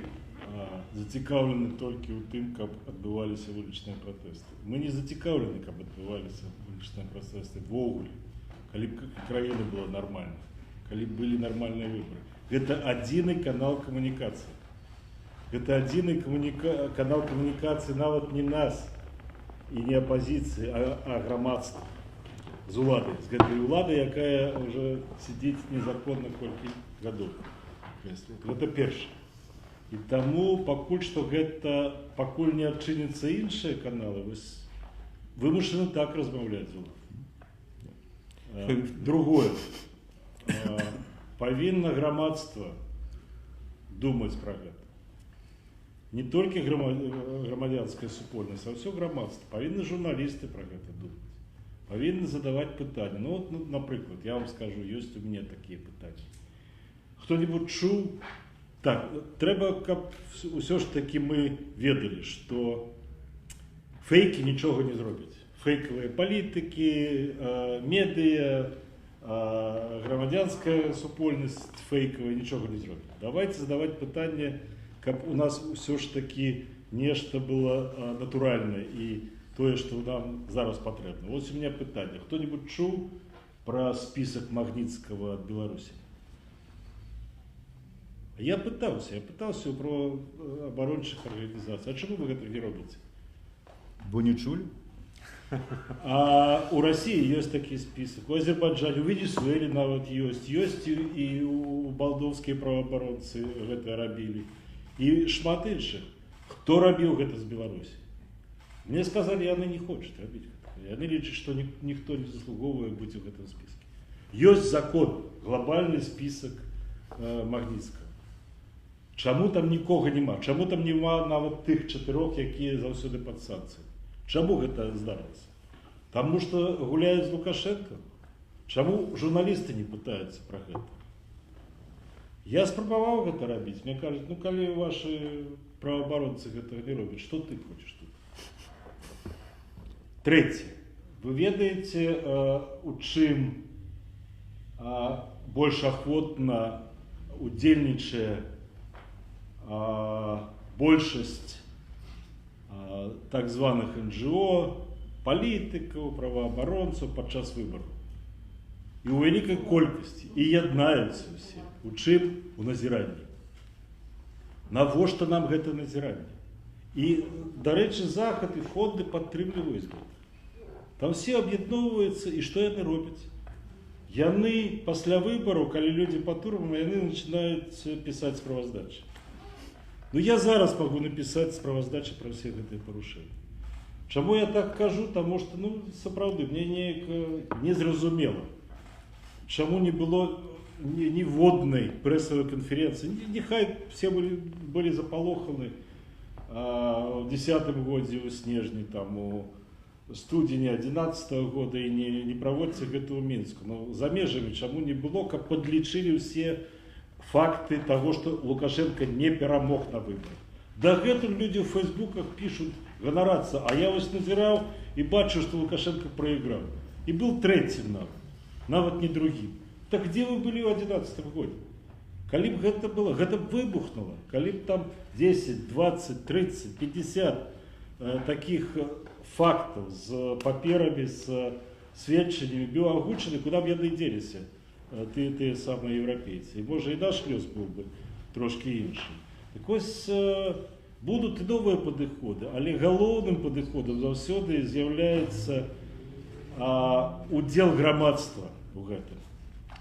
зацікавлені тільки у тим, як відбувалися вуличні протести. Ми не зацікавлені, як відбувалися вуличні протести вогуле, коли б країна була нормальна, коли б були нормальні вибори. Це єдиний канал комунікації. Це єдиний канал комунікації навіть не нас і не опозиції, а громадства. З уладою, з гэтай уладой, якая вже сидить незаконно колькі гадоў. Гэта першае. І таму пакуль што гэта, пакуль не адчыняцца іншыя каналы, вымушаны так размаўляць з уладай. Другое. Павінна грамадства думаць пра гэта. Не толькі грамадзянская супольнасць, а ўсё грамадства. Павінны журналісты пра гэта думаць. Павінны задаваць пытанні. Ну, вот, напрыклад, я вам скажу, ёсць у мяне такія пытанні. Хто-нибудь чуў? Так, трэба, каб усё ж такі мы ведалі, што фейкі нічога не зробяць. Фейкавыя палітыкі, медыа, грамадзянская супольнасць фейкавая нічога не зробяць. Давайте задаваць пытанне, каб у нас усё ж такі нешта было натуральнае і тое, што нам зараз патрэбна. Вось у меня пытанне. Хто-нибудь чуў пра спісак Магніцкага ад Беларусі? Я пытаўся про абарончых арганізацый. А чаму вы гэта не робіце? Бо не чулі? А у России есть такі спісак. У Азербайджане, у Венесуэле нават ёсць. Ёсць і у балдоўскія праваабаронцы гэта рабілі. І шмат іншых. Хто рабіў гэта з Беларусі? Мне сказали, яны не хочуць рабіць гэта. Яны лічаць, што ніхто не заслугоўвае быць у гэтым спіске. Ёсць закон, глобальны спісак Магніцкага. Чаму там нікога няма? Чаму там няма нават тых 4, якія заўсёды пад санкцыямі? Чаму гэта здарылася? Таму што гуляюць з Лукашенко? Чаму журналісты не пытаюцца пра гэта? Я спрабаваў гэта рабіць. Мне кажуць, ну калі ваши праваабаронцы гэтага не робяць, што ты хочаш тут? Трэцяе. Вы ведаеце, у чым больш ахвотна удзельнічае большасць так званых НГО, палітыкаў, праваабаронцаў падчас выбараў. І ў вялікай колькасці. І яднаюцца ўсе. У чым? У назіранні. Навошта нам гэта назіранне? І, дарэчы, захад і фонды падтрымліваюць гэта. Там все аб'ядноўваюцца, і што яны робяць? Яны пасля выбараў, калі людзі па турмам, яны пачынаюць пісаць справаздачы. Ну я зараз магу напісаць справаздачы пра ўсе гэтыя парушэнні. Чаму я так кажу? Таму што, ну, сапраўды, мне неяк незразумела. Чаму не было ніводнай прэсавай канферэнцыі? Нехай все былі запалоханы у 10-м годзе, у снежні, там, у студзені 11-го года і не праводзіце гэта ў Мінску. Но за межамі чаму не было, каб падлічылі ўсе факты таго, што Лукашенко не перамог на выбарах. Дагэтуль людзі ў фэйсбуках пішуць, ганарацца, а я вось назіраў і бачу, што Лукашенко праіграў. І быў трэцім нават не другім. Так дзе вы былі ў 11-м годзе? Калі б гэта было, гэта б выбухнула. Калі б там 10, 20, 30, 50 такіх фактаў з паперамі, з сведчаннямі быў агучаны, куды б яны дзеліся, тыя самыя еўрапейцы. І можа і наш лёс быў бы трошкі іншы. Так ось будуць і новыя падыходы, але галоўным падыходам заўсёды з'яўляецца удзел грамадства у гэтым.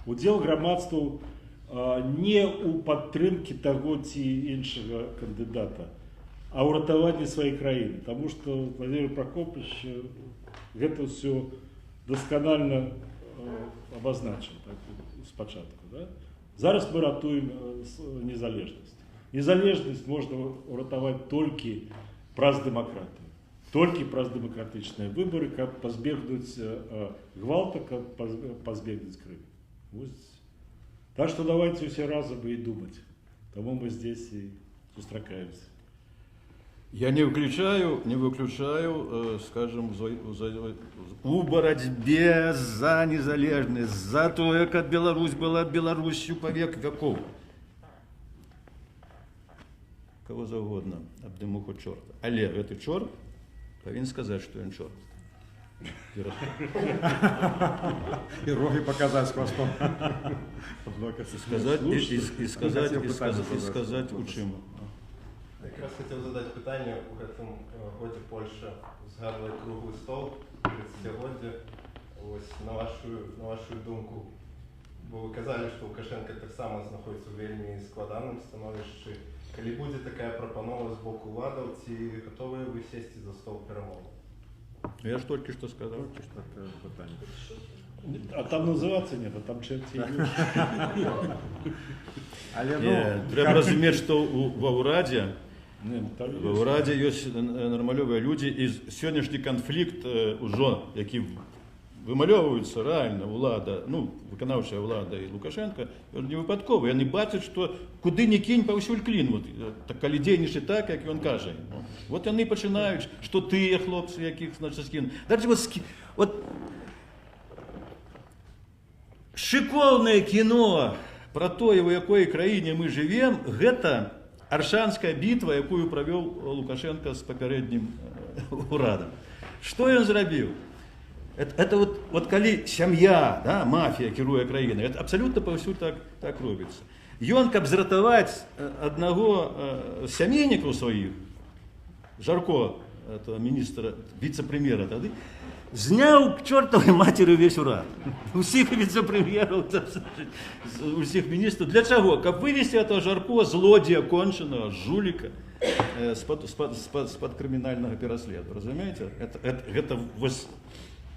Удзел грамадства не ў падтрымкі таго ці іншага кандыдата, а ў ратаванні сваёй краіны. Таму што Владимир Прокопович гэта ўсё дасканальна абазначыў спачатку. Да? Зараз мы ратуем незалежнасць. Незалежнасць можна ўратаваць толькі праз дэмакратыю. Толькі праз дэмакратычныя выбары, каб пазбегнуць гвалта, каб пазбегнуць крыві. Так что давайте все разом и думать. Тому мы здесь и сустракаемся. Я не выключаю, скажем, у борьбе за незалежность, за то, как Беларусь была Беларусью по век веков. Кого завгодно, абдымуху чорта. Але гэты чорт павінен сказаць, што ён чорт. И роги показать с хвостом. Сказать у чым. Якраз хотів задати питання. У цьому годі Польща згадувала круглий стол 30-годдя. Ось на вашу думку, бо ви казали, що Лукашенко так само знаходиться у вельми складаному становищі. Коли буде така пропанова з боку влади, ці готові ви сісти за стол перемовин? Я ж тільки що сказав. А там называться нет, а там черти. Треба разуметь, что ва ўрадзе ёсць нармалёвыя людзі, і сённяшні канфлікт ужо, які вымалёўваюцца рэальна ўлада, ну, выканаўчая ўлада і Лукашенко, не выпадковы. Яны бачаць, што куды ні кінь, паўсюль клін. Вот, калі дзейнічае так, як ён кажа. Вот яны пачынаюць, што тыя хлопцы, якіх, значит, скіну. Вот шыкоўнае кіно пра тое, у якой краіне мы жывем, гэта Аршанская бітва, якую правёў Лукашенко з папярэднім урадам. Што ён зрабіў? Это вот калі сям'я, да, мафія кіруе краінай, это абсалютна паўсюль так робіцца. Ён, каб зратаваць аднаго з сямейнікаў сваіх, Жарко, міністра, віцэ-прэм'ера тады, зняў к чортавай матері увесь урад. Усіх віцэ-прэм'ераў, усіх міністраў. Для чаго? Каб вывесці этого Жарко, злодзея кончанага, жуліка, з-пад крымінальнага пераследу. Разумееце? Гэта вось,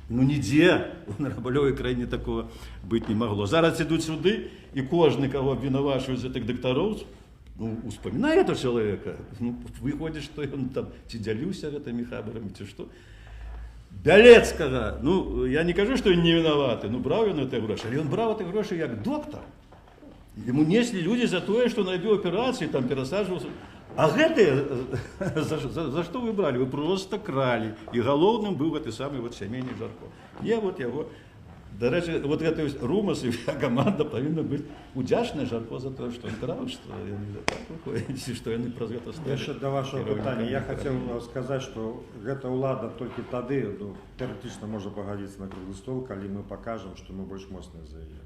ну нідзе у нарабалёвай краіне такого быць не магло. Зараз ідуць суды, і кожны, каго абвінавачваюць з гэтых дактароў, ну, успамінае этого чалавека. Ну, выходзіць, што ён там ці дзяліўся гэтымі хабарамі, ці што. Бялецкага, ну, я не кажу, што ён не вінаваты, ну, браў ён гэтыя грошы, але ён браў гэтыя грошы як доктар. Ему неслі людзі за тое, што набіў аперацыі, там перасаджваўся. А гэтыя, за што вы бралі? Вы проста кралі. І галоўным быў гэты самы вот сямейны Жарко. Не, вот яго. До рэчы, вот гэты румас і вся каманда павінна быць удзячная Жарко за тое, што ён краў, што яны так выходзілі, што яны праз гэта сталі. Яшчэ да вашего пытання. Я хацеў сказаць, што гэта ўлада толькі тады, ну, тэарэтычна можа пагадзіцца на круглы стол, калі мы пакажам, што мы больш моцныя за яе.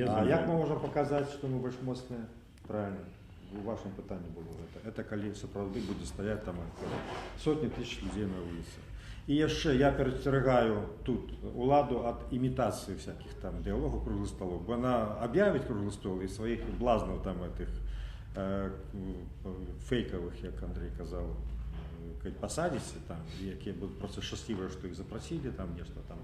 А як мы можам паказаць, што мы больш моцныя? Правильно. У вашым пытанні было гэта. Это калі сапраўды будзе стаяць там сотні тысяч людзей на вуліцы. І яшчэ я перасцерагаю тут уладу ад імітацыі всяких там дыялогаў круглых столов. Бо яна аб'явіць круглы стол і сваіх блазнаў там этих фейкавых, як Андрей казаў, пасадзіць там, якія будуць проста шчаслівыя, што іх запрасілі, там нешта там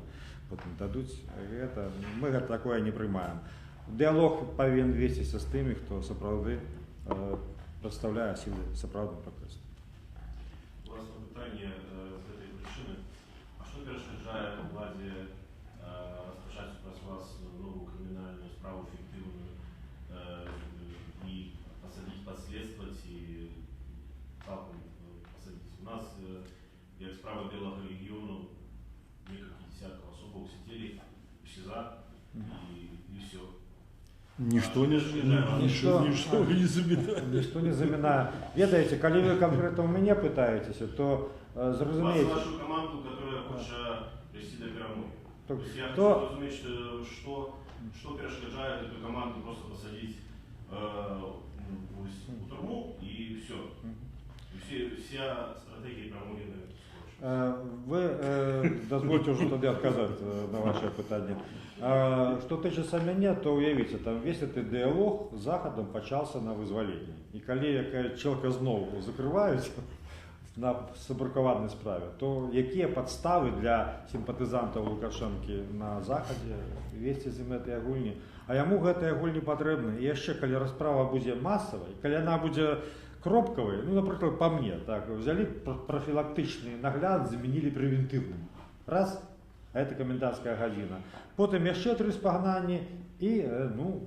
потым дадуць. Гэта, мы гэта такое не прыймаем. Дыялог павінен весціся з тымі, хто сапраўды представляе сілы сапраўднага пратэсту. Власне питання з цієї причини. А що перешкоджає владі розпочати проти вас нову кримінальну справу фіктивну і посадити, підслідствувати і цілком посадити? У нас, як справа Білого регіону, несколько десятков особо сидели, СИЗА и все. Ничто не замінає. Ничто не замінає. Ведаеце, калі вы конкретно у мяне пытаетеся, то зразумееце. Вашу команду, которая хоча прийти до перемоги. То есть я кто- хочу разуметь, что перешкоджает эту команду просто посадить в тюрьму и все. Вся стратегия перемоги Ви дозвольте вже тоді відказати на ваше питання. Що тычыцца мяне, то уявіце, там весь этот дыялог з Захадом пачаўся на вызваленні. І калі якая чэлка зноў закрываюць на сабракаванай справе, то якія падставы для сімпатызантаў Лукашэнкі на Захадзе весці з ім гэтыя гульні? А яму гэтыя гульні патрэбны. І яшчэ, калі расправа будзе масавай, калі яна будзе кропкавай, ну, напрыклад, па мне, так, взяли профілактычны нагляд, заменілі прэвентыўным. Раз, а это каменданская гадзіна. Потым яшчэ 3 спагнанні і, ну,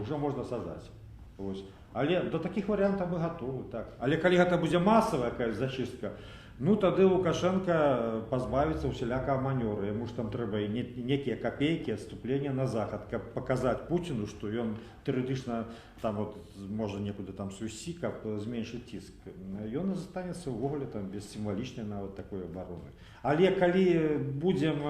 уже можна сажаць. Ось. Але до такіх варыянтаў мы гатовы, так. Але калі гэта будзе масавая якась зачыстка, ну, тады Лукашенко пазбавіцца усялякага манёра. Яму ж там трэба і некія капейкі, адступлення на Захад, каб паказаць Пуціну, што ён тэарэтычна там вот можа некуды там сусі, каб зменшыць ціск. Ён застанецца ўвогуле там без сімвалічнай нават такой абароны. Але калі будзем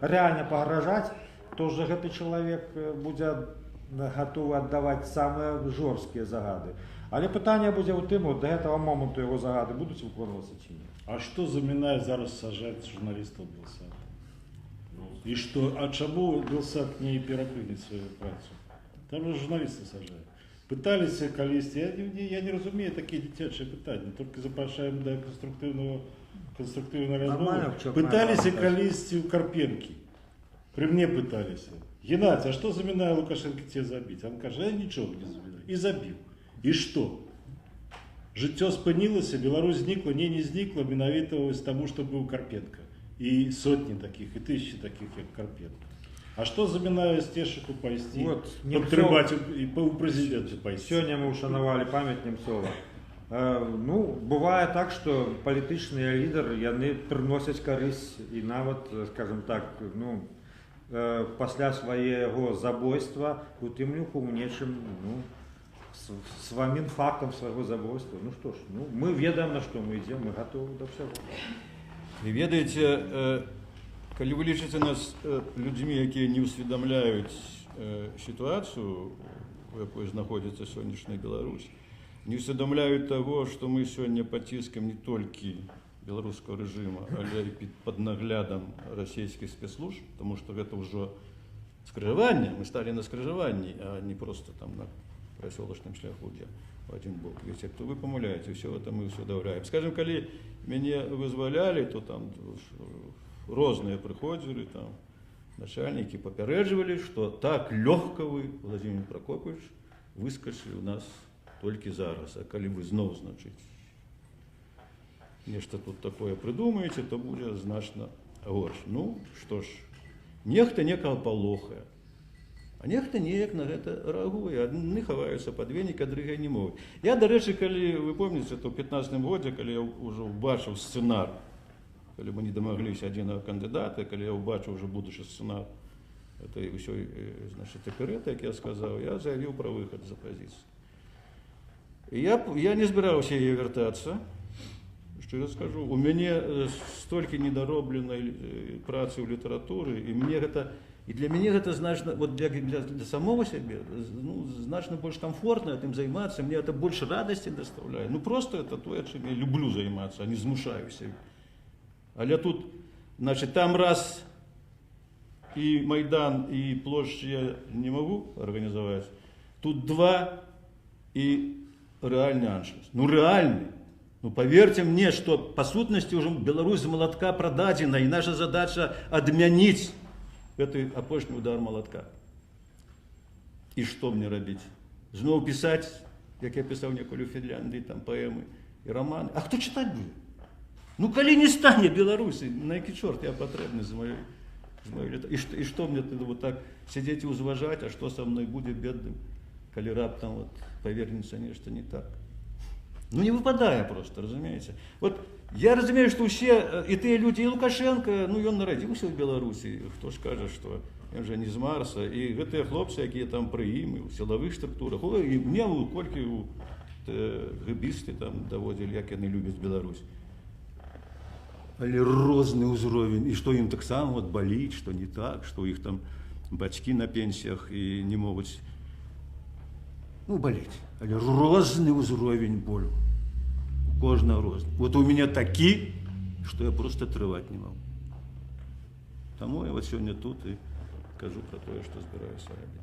рэальна пагражаць, то ўжо гэты чалавек будзе гатовы аддаваць самыя жорсткія загады. Але пытанне будзе ў тым, от, до гэтага моманту яго загады будуць выконвацца ці не. А что замінає зараз сажать журналистов Белсат? И что, а чему Белсат не перепрыгнет свою працу? Там же журналисты сажают. Пытались колись, я не разумею такие детячие питания, только запрашаем до конструктивного разговора. Пытались колись у Карпенки. При мне пытались. Геннадий, а что замінає Лукашенко тебе забить? Он каже, я ничего не замінаю. И забил. И что? Жыццё спынілася, Беларусь зникла, не зникла, менавіта з таму, што быў Карпенко. І сотні такіх, і тысячи таких, як Карпенко. А што замінае Сцешыку пайсці, вот, падтрымаць і у прэзідэнту пайсці? Сёння мы ушанавалі памяць Немцова. Ну, бывае так, што палітычныя лідары, яны прыносяць карысць і нават, скажем так, ну, пасля свайго забойства, у тым ліку ў нечым, ну, самим фактом своего забойства. Ну что ж, ну, мы ведаем, на что мы идем, мы готовы до всего. І ведаеце, калі вы лічыце нас людзьмі, якія не ўсведамляюць сітуацыю, у якой знаходзіцца сённяшняя Беларусь, не ўсведамляюць таго, што мы сёння паціскам не толькі беларускага рэжыма, але і пад наглядам расійскіх спецслужб, тому што гэта ўжо скрыжаванне, мы сталі на скрыжаванні, а не просто там на проселочном шляху, где в один бок. Ведь кто вы помыляете, все это мы усведомляем. Скажем, коли меня вызволяли, то там разные приходили, там начальники попередживали, что так легко вы, Владимир Прокопович, выскочили у нас только зараз. А коли вы знов, значит, нечто тут такое придумаете, то будет значно горш. Ну, што ж, нехта некага палохае. А нехта неяк на гэта рэагуе. Адны хаваюцца пад венік, а другія не могуць. Я, дарэчы, калі вы помніце, то ў 15-м годзе, калі я ўжо ўбачыў сцэнар, калі мы не дамагліся адзінага кандыдата, калі я ўбачыў ўжо будучы сцэнар этой ўсёй, значит, аперэты, як я сказаў, я заявіў пра выхад з апазіцыі. Я не збіраўся яе вяртацца, шчыра скажу. У мяне столькі недаробленай працы ў літаратуры, і для мяне гэта значна, вот для самого сябе, ну, значна больш комфортна этим займацца, мне это больш радасці даставляе. Ну, просто это тое, чым я люблю займацца, а не змушаю сябе. Але тут, значит, там раз і Майдан, і плошчу я не могу организовать, тут два і реальный аншлюс. Ну, реальный. Ну, поверьте мне, что по сутности уже Беларусь з молотка продадена, и наша задача отменить этот апошний удар молотка. И что мне робить? Знову писать, как я писал неколю в Финляндии, там поэмы и романы. А кто читать будет? Ну, коли не станет Беларуси, на який чорт я потребный за мою и что мне тогда вот так сидеть и узважать, а что со мной будет бедным, коли раптом вот повернется нечто не так. Ну, не выпадая просто, разумеете. Вот я разумею, что все, и те люди, и Лукашенко, ну, он народился в Беларуси, кто ж кажет, что он же не з Марса, и гэтыя хлопцы, якія там при ім, у силовых структурах, и мне колькі гэбісты там доводили, як яны любят Беларусь. Але розны ўзровень, і што ім таксама вот баліць, што не так, што іх там бацькі на пенсіях і не могуць, ну, баліць. Але розны ўзровень болю. У кожнага розны. Вот у меня такі, што я просто трываць не могу. Таму я вот сёння тут і кажу про тое, што збіраюся рабіць.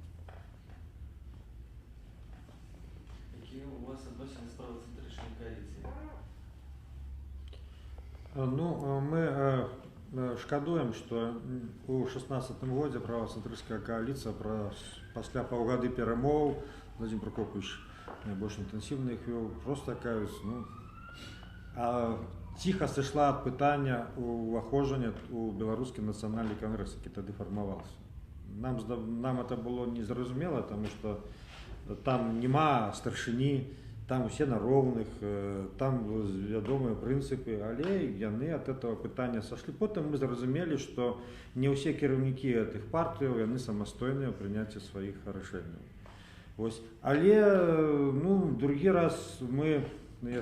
Якія у вас адносіны з правацэнтрычнай коаліцыяй? Ну, мы шкадуем, что у 16-м годзе правацэнтрычная коалиция пасля паўгады перамоў, Владимир Прокопович найбольш інтэнсіўна іх вёў, просто такая, ну, ціха сышла ад пытання уваходжання у беларускі нацыянальны кангрэс, які тады фармаваўся. Нам это было незразумела, потому что там няма старшыні, там все на роўных, там вядомыя прынцыпы, але яны ад этого пытання сашлі. Потым мы зразумелі, што не ўсе кіраўнікі гэтых партыяў, яны самастойныя ў прыняцці сваіх рашэнняў. Але, ну, другі раз мы,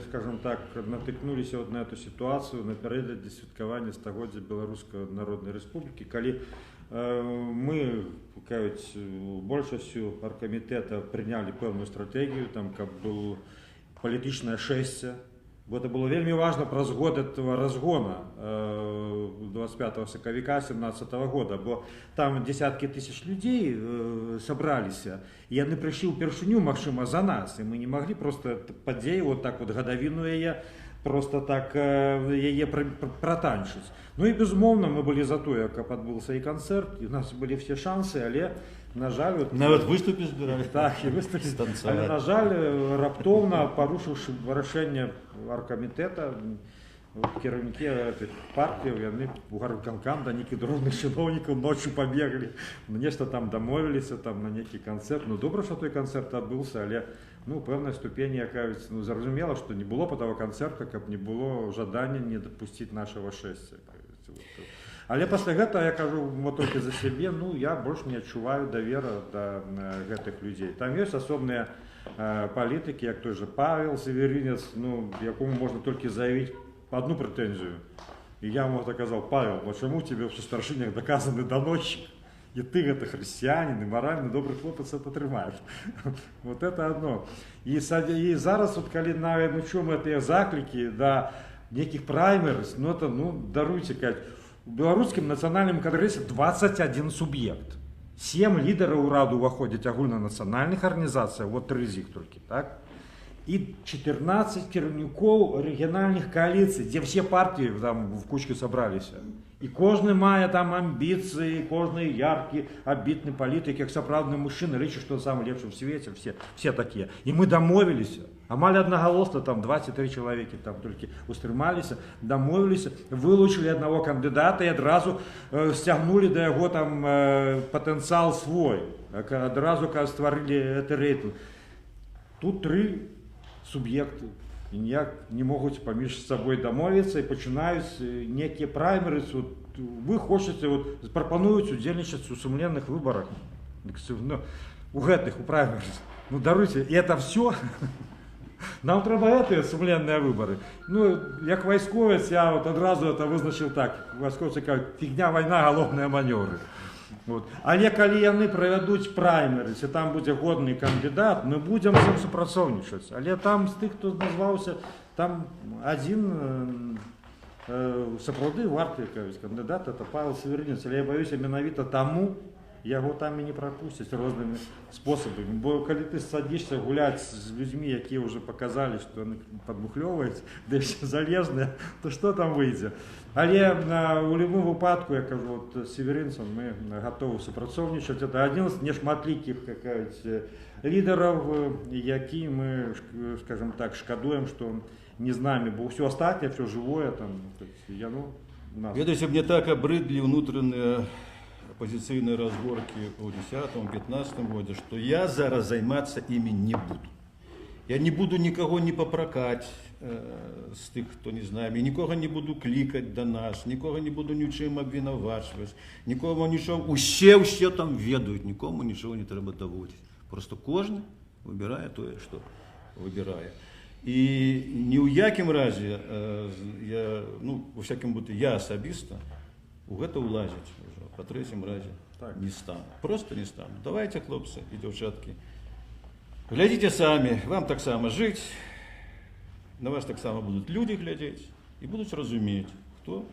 скажем так, натыкнуліся вот на эту ситуацию напярэдадні святкавання стагоддзя Беларускай Народнай Рэспублікі, калі мы, большасцю аргкамітэта прынялі пэўную стратэгію, там, каб было палітычнае шэсце. Бо это было вельмі важно праз год этого разгона 25 сакавіка 17 года, бо там десятки тысяч людей собраліся, і яны прыйшлі ўпершыню, магчыма, за нас, і мы не маглі просто падзею вот так вот гадавіну яе просто так яе протанчыць. Ну і безумоўна мы былі за тое, каб адбыўся і канцэрт, і у нас былі все шансы, але на жаль, вот, нават выступіць збіраюць. Так, і выступіць. Але на жаль, раптоўна парушыўшы рашэнне аргкамітэта, кіраўнікі гэтых партыяў, яны у гарвыканкам да нейкіх дробных чыноўнікаў ноччу пабеглі, нешта там дамовіліся там на нейкі канцэрт. Ну добра, што той канцэрт адбыўся, але ну пэўнай ступені, якая, ну, зразумела, што не было па таго канцэрта, каб не было жадання не дапусціць нашага шэсця. Але пасля гэтага я кажу вот толькі за сябе, ну я больш не адчуваю давера да гэтых людзей. Там ёсць асобныя палітыкі, як той же Павел Северинец, ну якому можна толькі заявіць одну прэтэнзію. І я ему казаў: Павел, ну чаму тебе ў старшынях доказаны даносчик? І ты гэта хрысціянін, і маральны добры хлопец это трымаеш. Вот это одно. І зараз, вот, калі мы чуем гэтыя заклікі да нейкіх праймерыс, ну это, ну даруйце, каць, у беларускім нацыянальным кангрэсе 21 суб'ект. 7 лідараў ураду ўваходзяць агульнанацыянальных арганізацый, вот 3 з іх толькі, так? І 14 кіраўнікоў рэгіянальных коаліцый, дзе все партыі там в кучку собраліся. І кожны мае там амбіцыі, кожны яркі, абітны палітык, як сапраўдны мужчына, лічыць, што сам лепшы ў свеце, все такія. І мы дамовіліся. Амаль одноголосно, там 23 человека там только устрымаліся, дамовіліся, вылучили одного кандидата и одразу стягнули до его там потенциал свой, одразу стварили этот рейтинг. Тут 3 субъекты и ніяк не могут паміж собой домовиться и пачинаюць некие праймеры. Вот, вы хочете, вот, пропонуюць удзельнічаць у сумленных выборах, ну, у гэтых, у праймеры. Ну, даруйте, и это все? Нам трэба гэтыя сумленныя выборы. Ну, як вайсковец, я вот одразу это вызначил так. Вайсковцы кажуць, фігня, вайна, галоўныя манёвры. Вот. Але калі яны правядуць праймеры, ці там будзе годны кандидат, мы будзем з ім супрацоўнічаць. Але там з тых, хто назваўся, там один сапраўды варты кандидат, это Павел Северинец. Але я боюсь, менавіта таму яго там і не прапусцяць рознымі спосабамі. Бо калі ты садишься гуляць з людзьмі, якія ўжо показалі, што яны падбухлёваюць, да яшчэ залежныя, то што там выйдзе? Але у любым выпадку, я кажу, вот, з Северинцам мы гатовы супрацоўнічаць. Это адзін з нешматлікіх лідараў, які мы, скажем так, шкадуем, што не з намі, бо ўсё астатняе, всё жывое там, яно у нас. Ведаеце, мне так абрыдлі внутреннія оппозиционные разборки в 2010-2015 году, что я зараз займаться ими не буду. Я не буду никого не попракать з тых, хто не знає, я нікого не буду кликать до нас, нікого не буду нічим обвинувачувати, нікому нічого, усе там ведають, нікому нічого не треба доводити. Просто кожен вибирає те, що вибирає. І ні у якім разі, у всякому бути, я особисто у гэта улазить уже по третьем разе так не стану. Просто не стану. Давайте, хлопцы и девчатки, глядите сами, вам так само жить, на вас так само будут люди глядеть и будут разуметь, кто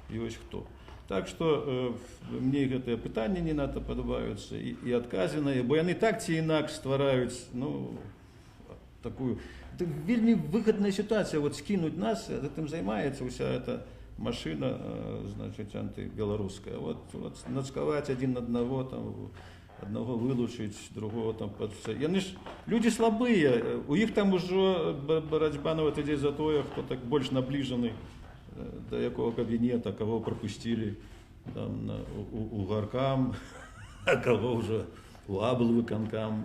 есть кто. Так что мне гэтае пытанне не надо падабаюцца и адказанае, бо яны так ці інакш ствараюць, такую, это вельмі выгодная ситуация, вот скинуть нас, этим займаецца вся эта машина, значит, антибелорусская. Вот нацковать один на одного вылучить, другого там подсоединить. Люди слабые, у них там уже борьба идет за то, кто так больше наближенный до якого кабинета, кого пропустили там, у горкам, а кого уже у аблвыканкам.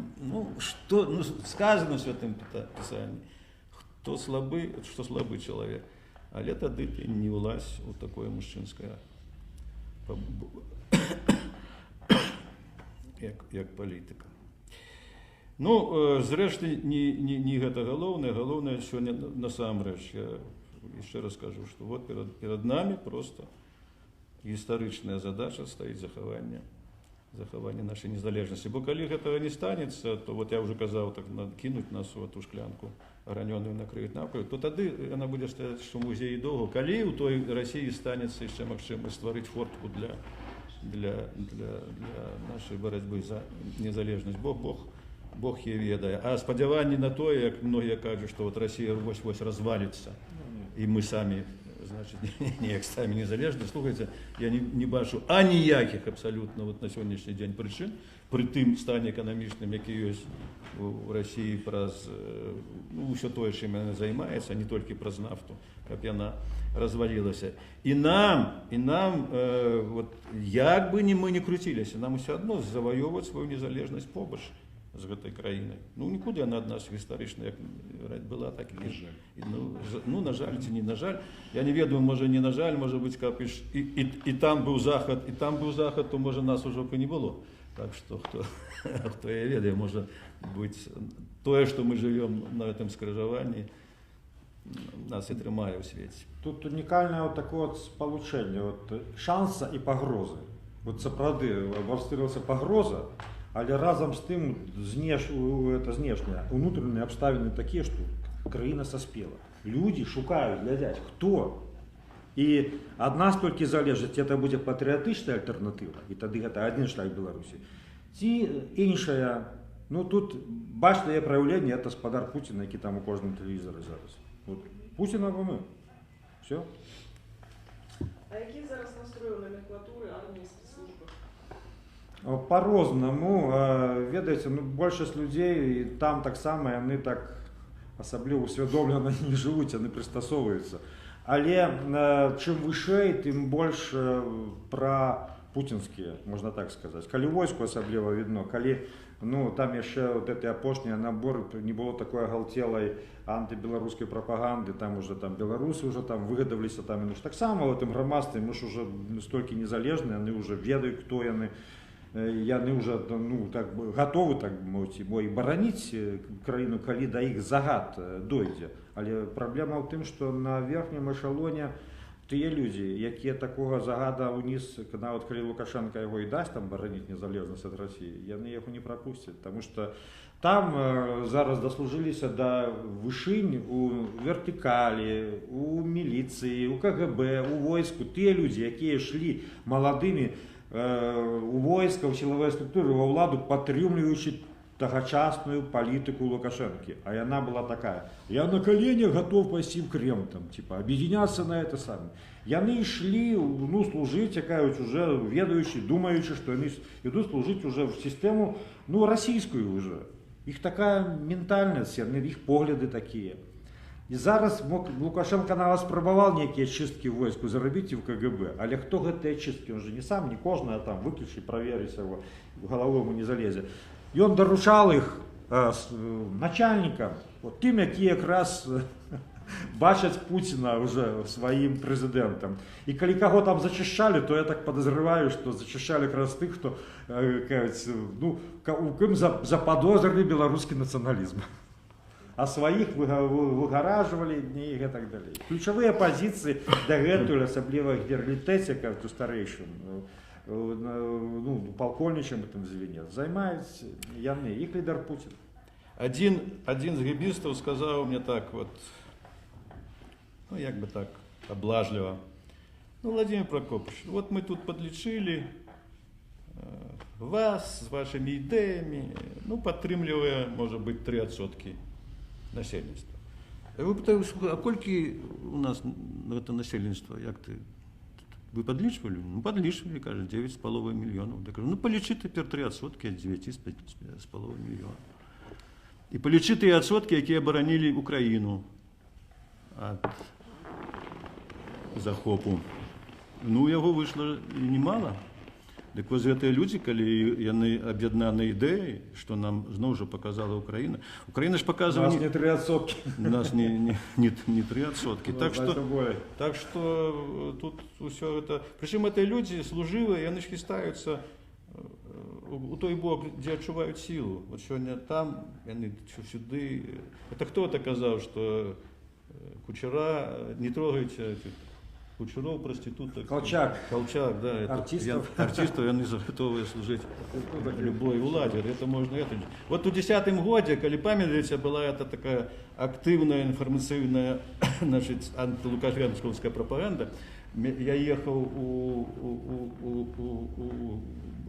Что сказано в Святым Писании? Кто слабый, что слабый человек. Але тады ты не ўлазь у такое мужчынскае як палітыка. Зрэшты, не гэта галоўнае. Галоўнае сёння насамрэч, я яшчэ раз скажу, што вот перад нами просто гістарычная задача стаіць захаванне нашай незалежнасці. Бо калі гэтага не станецца, то вот я ўжо казаў, так накінуць нас у эту шклянку ранёную накрыюць напою, то тады яна будзе стаяць, што музей доўга. Калі ў той Расіі станецца яшчэ магчымасць стварыць фортку для нашай барацьбы за незалежнасць, Бог яе ведае. А спадзяванні на тое, як многія кажуць, што вот Расія вось-вось разваліцца, і мы самі, значит, неяк ставім незалежнасць, слухайце, я не бачу аніякіх абсалютна вот на сённяшні дзень прычын, пры тым стане эканамічным, які ёсць у России праз ўсё тое, чым яна займаецца, не толькі праз нафту, каб яна развалілася. І нам вот, як бы мы не круціліся, нам усё адно заваёваць сваю незалежнасць побач з гэтай краінай. Нікуды яна ад нас гістарычна як была, так і не жаль. На жаль ці не на жаль. Я не ведаю, можа не на жаль, можа быць, каб і там быў захад, то можа нас ужо б і не было. Так что кто я ведаю, может быть, то, что мы живем на этом скрыжаванні, нас и трымае ў свеце. Тут уникальное вот такое вот сполучение вот шанса и погрозы. Вот сапраўды абварствілася пагроза, але разом з тым знешняя, унутраныя абставіны такія, што краіна саспела. Люди шукаюць, глядяць, хто. І ад нас толькі залежыць, это будзе патрыятычная альтэрнатыва, і тады гэта адзін шлях Беларусі. Ці іншая, тут бачнае праяўленне, это спадар Пуціна, які там у кожным тэлевізоры зараз. Вот Пуціна або мы. Все. А які зараз настрой у номенклатуры армії спецслужби? По-рознаму, ведаеце, ну, большасць людзей там таксама яны так асабліва усвядомлена не жывуць, яны прыстасоўваюцца. Але чым вышэй, тым больш пра пуцінскія, можна так сказаць. Калі войску асабліва відно, калі ну, там яшчэ вот эти апошнія наборы, не было такой агалтелай антыбеларускай прапаганды, там уже там беларусы уже там выгадаваліся, там яны ж таксама ў гэтым грамадстве, мы ж уже столькі незалежныя, яны уже ведаюць, хто яны. Яны уже ну, так, готовы так мовіць, і бараніць краіну, калі да іх загад дойдзе. Але праблема ў тым, што на верхнім эшалоне тыя людзі, якія такога загада ўніз, нават калі Лукашенко яго і дасць там бараніць незалежнасць ад Расіі, яны яго не прапусцяць, таму што там зараз даслужыліся да вышынь у вертыкалі, у міліцыі, у КГБ, у войску тыя людзі, якія ішлі маладымі у войска, у сілавыя структуры, ва ўладу, падтрымліваючы тагачасную палітыку Лукашэнкі. А яна была такая: я на коленях готов пойти в Кремль, там, типа, объединяться на это самое. Яны ішлі, ну, служить, якаюсь уже ведаючи, думаючи, что они идут служить уже в систему, ну, российскую уже. Их такая ментальность, их погляды такие. І зараз Лукашенко на вас спрабаваў нейкія чысткі войску зарабіць і в КГБ. Але хто гэтыя чысткі? Он же не сам, не кожны, а там выключи, праверыць яго, в галаву ему не залезе. І он даручал іх начальникам, вот, тым, якія якраз бачаць Путіна уже сваім прэзідэнтам. І калі каго там зачышчалі, то я так подозреваю, што зачышчалі якраз тых, хто ну, у кім заподозрили беларускі нацыяналізм. А своих выгараживали и так далее. Ключевые позиции дагэтуль, асабліва генералітэце, как у старейшым, ну, полковничем в этом звене, займаюць яны, их лидер Путин. Один з гэбістаў сказаў мне так вот, ну як бы так, облажливо: ну, Владимир Прокопьевич, вот мы тут подлічили вас с вашими идеями, ну, падтрымлівае, может быть, 3% насельніцтва. Я пытаюсь, а колькі у нас это насельніцтва, як ты? Вы подлічвалі? Ну, подлічвалі, кажа, 9,5 мільёнаў. Я кажу, ну, палічы тепер 3% ад 9,5 мільёнаў. І палічы тыя адсоткі, якія абаранілі Украіну ад захопу. Ну, яго выйшла немало. Дык вось гэтыя людзі, калі яны аб'яднаны ідэяй, што нам зноў жа показала Украіна. Украіна ж показывала... У нас не 3%. У нас не 3%. Так што тут усё гэта... Прычым гэтыя людзі служывыя, яны ж хістаюцца у той бок, дзе адчуваюць сілу. Вот сёння там, яны сюды... Это хто-то казаў, што Кучера не трогайце... Кучеров, проституток. Колчак. Колчак, да. Артистов. Артистов, они готовы служить любой уладе. Это можно это. Вот у 2010 году, когда памятаете, была эта такая активная информационная, значит, антилукашенковская пропаганда. Я ехал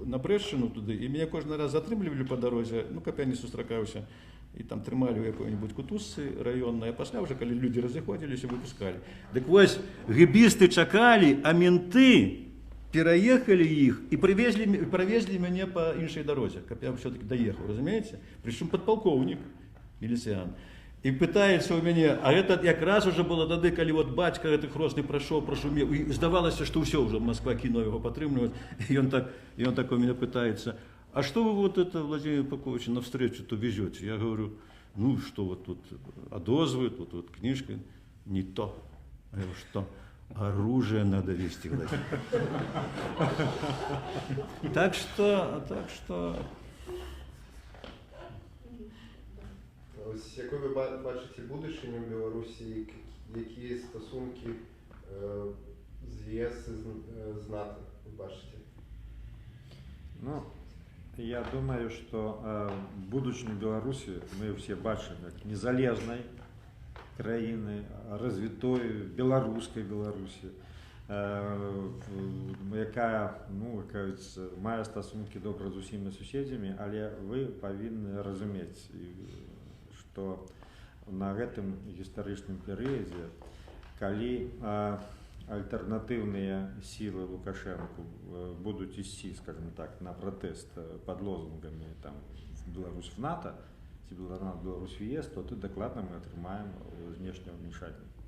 на Брэшчыну туды, и меня каждый раз затрымлівалі по дорозе, ну, каб я не сустракаўся. И там трымалі ў якой-нибудь кутузцы раённай, а пасля уже, калі люди разыходзіліся, выпускалі. Дык вось, гэбісты чакалі, а менты пераехалі іх і правезлі мяне па іншай дарозе, каб я все-таки доехаў, разумееце? Прычым падпалкоўнік, міліцыян. І пытаецца ў мяне, а гэта якраз уже было тады, калі вот бацька гэтых розных прайшоў, прашумеў, і здавалася, што ўсё ўжо Москва кіно яго падтрымліваць, і ён так у мяне пытаецца: а что вы вот это, Владимир Пакович, навстречу-то везете? Я говорю, ну что вот тут одозвают, вот книжка, не то. Я говорю, что? Оружие надо вести, Владимир. Так что... Ось якою ви бачите будущее в Білорусі, які стосунки з ЄС і з НАТО ви бачите? Ну, я думаю, что будучыню Беларусі мы все бачым як незалежнай краіны, развітой беларускай Беларусі, якая, ну, кажется, мае стасункі добра з усімі суседзямі, але вы павінны разумець, што на гэтым гістарычным перыядзе, калі альтернативные силы Лукашенко будут идти, скажем так, на протест под лозунгами там, «Беларусь в НАТО», ці Беларусь в ЄС, то тут докладно мы отримаем внешнего вмешательства.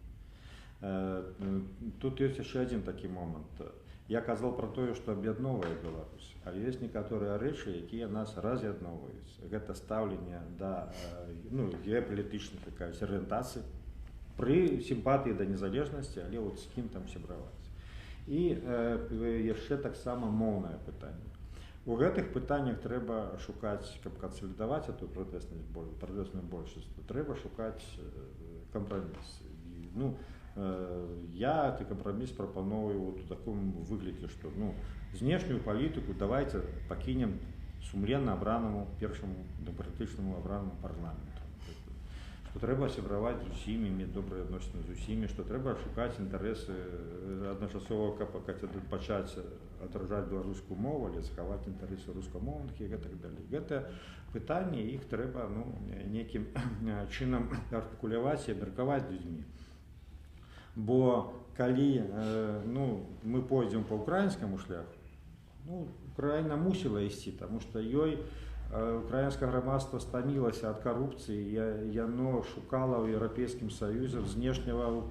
Тут есть еще один такой момент. Я казал про то, что об'єдновує Беларусь, а есть некоторые речи, які нас раз'єдновують. Это ставление до геополітичних орієнтацій при симпатії до незалежності, але от з ким там сябраваць. І яшчэ таксама моўнае пытанне. У гэтых пытаннях трэба шукаць, каб кансалідаваць эту пратэсную большасць, трэба шукаць кампраміс. Я этот компромисс пропоную вот в таком выгляде, что внешнюю политику давайте покинем сумленно обранному першому демократичному обранному парламенту. Что треба сябраваць з усімі, мець добрыя адносіны з усімі, што трэба шукаць інтарэсы адначасова, каб пачаць адражаць беларускую мову, але захаваць інтарэсы рускамоўных і так далей. Гэта пытанне, іх трэба некім чынам артыкуляваць і абмеркаваць людзьмі. Бо калі мы пойдзем по украінскаму шляху, Украіна мусіла ісці, таму што ёй украінскае грамадства стамілася ад карупцыі, яно шукала ў Еўрапейскім Саюзе знешняга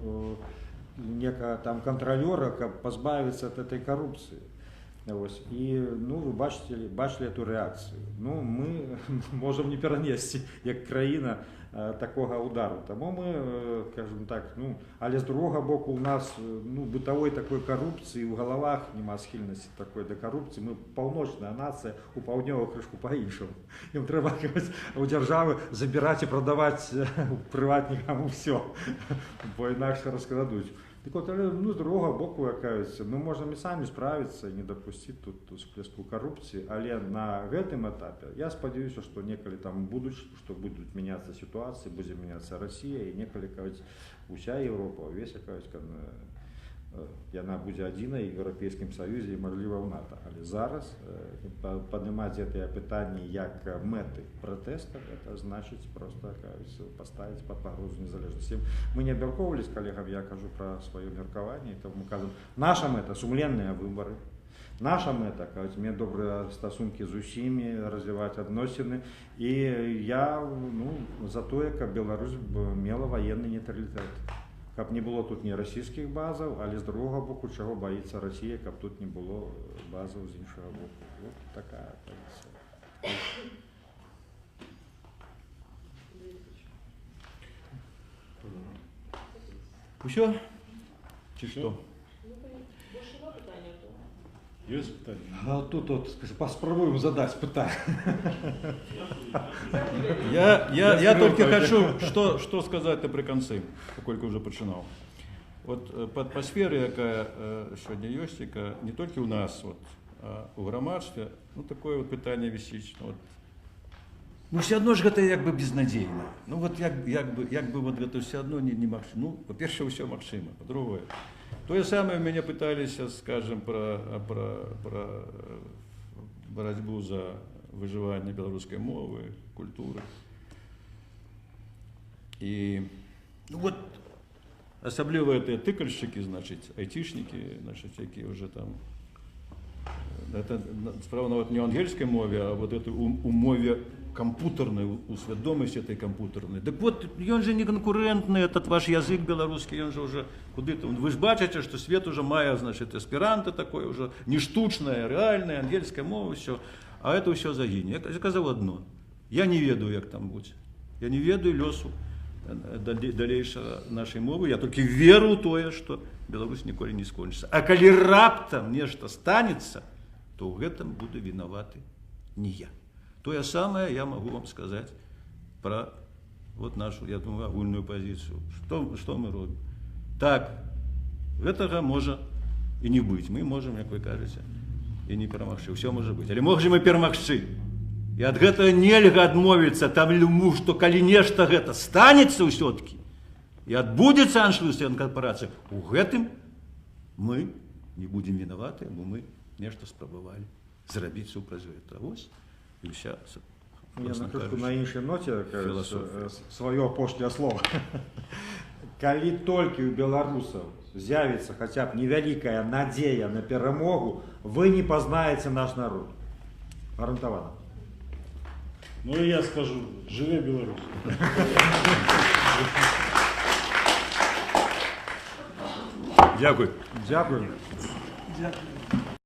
там кантралёра, каб пазбавіцца ад этой карупцыі. І вы бачылі эту рэакцыю. Мы можам не перанесці як краіна такога удару. Таму мы, скажем так, але з другога боку у нас бытавой такой карупцыі, у галавах няма схільнасці такой да карупцыі. Мы паўночная нацыя, у паўднёвых крышку па-іншаму. Ім трэба у дзяржавы забіраць і прадаваць прыватнікам усё, бо інакш раскрадуць. Так вот, з другого боку, мы можем и сами справиться и не допустить тут всплеску коррупции, але на этом этапе я сподіваюся, что неколи там что будут меняться ситуации, будет меняться Россия, и неколи вся Европа, весь яна будзе адзінай в Еўрапейскім Саюзе і, мажліва, ў НАТО. Але зараз паднімаць гэтыя пытанні як мэты пратэста, это значыць просто паставіць пад пагрозу незалежнасці. Мы не абмяркоўвалі з калегамі, я кажу пра сваё меркаванне, тому мы кажам, наша мэта сумленныя выбары, наша мэта мець добрыя стасункі з усімі, развіваць адносіны, і я за тое, каб Беларусь мела ваенны нейтралітэт. Каб не было тут ні расійскіх базаў, але з другога боку, чаго баіцца Расія, каб тут не было базаў з іншага боку. Вот такая позиция. Усё? Чи што? Больше нема питання, то? Есть питание? А тут паспрабуем задать пытанне. Я только хочу что сказать при конце, поскольку уже починал. Вот по атмосфере, якая сьогодні ёсць, яка не толькі у нас, а у грамадстве, такое вот питание висіць. Все одно ж гэта як бы безнадзейна. Як бы вот гэта все одно не магчыма. Па-першае, ўсё магчыма. Па-другое, тое самае мяне пыталіся, скажем, про барацьбу за выжыванне беларускай мовы, культуры. І вот асабліва гэтыя тыкальшчыкі, значыць, айцішнікі, значыць, якія уже там, это справа нават не ў ангельскай мове, а вот это у мове компьютерной, у свядомасці этой компьютерной. Так вот, ён же не конкурентны, этот ваш язык беларускі, ён же уже куды-то. Вы ж бачыце, что свет уже мае, значит, эсперанто такое уже, не штучное, реальное, ангельская мова, все. А это все загине. Я сказал одно. Я не ведаю, як там будзе. Я не ведаю лёсу далейшага нашай мовы. Я толькі веру ў тое, што Беларусь ніколі не скончыцца. А калі раптам нешта станецца, то ў гэтым буду вінаваты не я. То же самое я могу вам сказать про вот нашу, я думаю, агульную позицию. Что мы робим? Так, гэтага можа и не быть. Мы можем, как вы кажете, и не перамагчы. Все может быть. Але можем и перамагчы. И от гэтага нельга адмовіцца, таму што калі нешта гэта станецца ўсё-таки, и адбудзецца аншлюс інкарпорацыі, у гэтым мы не будем виноваты, бо мы нешта спрабавалі зрабіць супраць гэта. Вось. Я на іншай ноце сваё апошняе слово. Калі толькі у беларусаў з'явіцца хаця б невялікая надзея на перамогу, вы не пазнаеце наш народ. Гарантавана. Ну и я скажу, живе Беларусь. Дякую. Дякую. Дякую.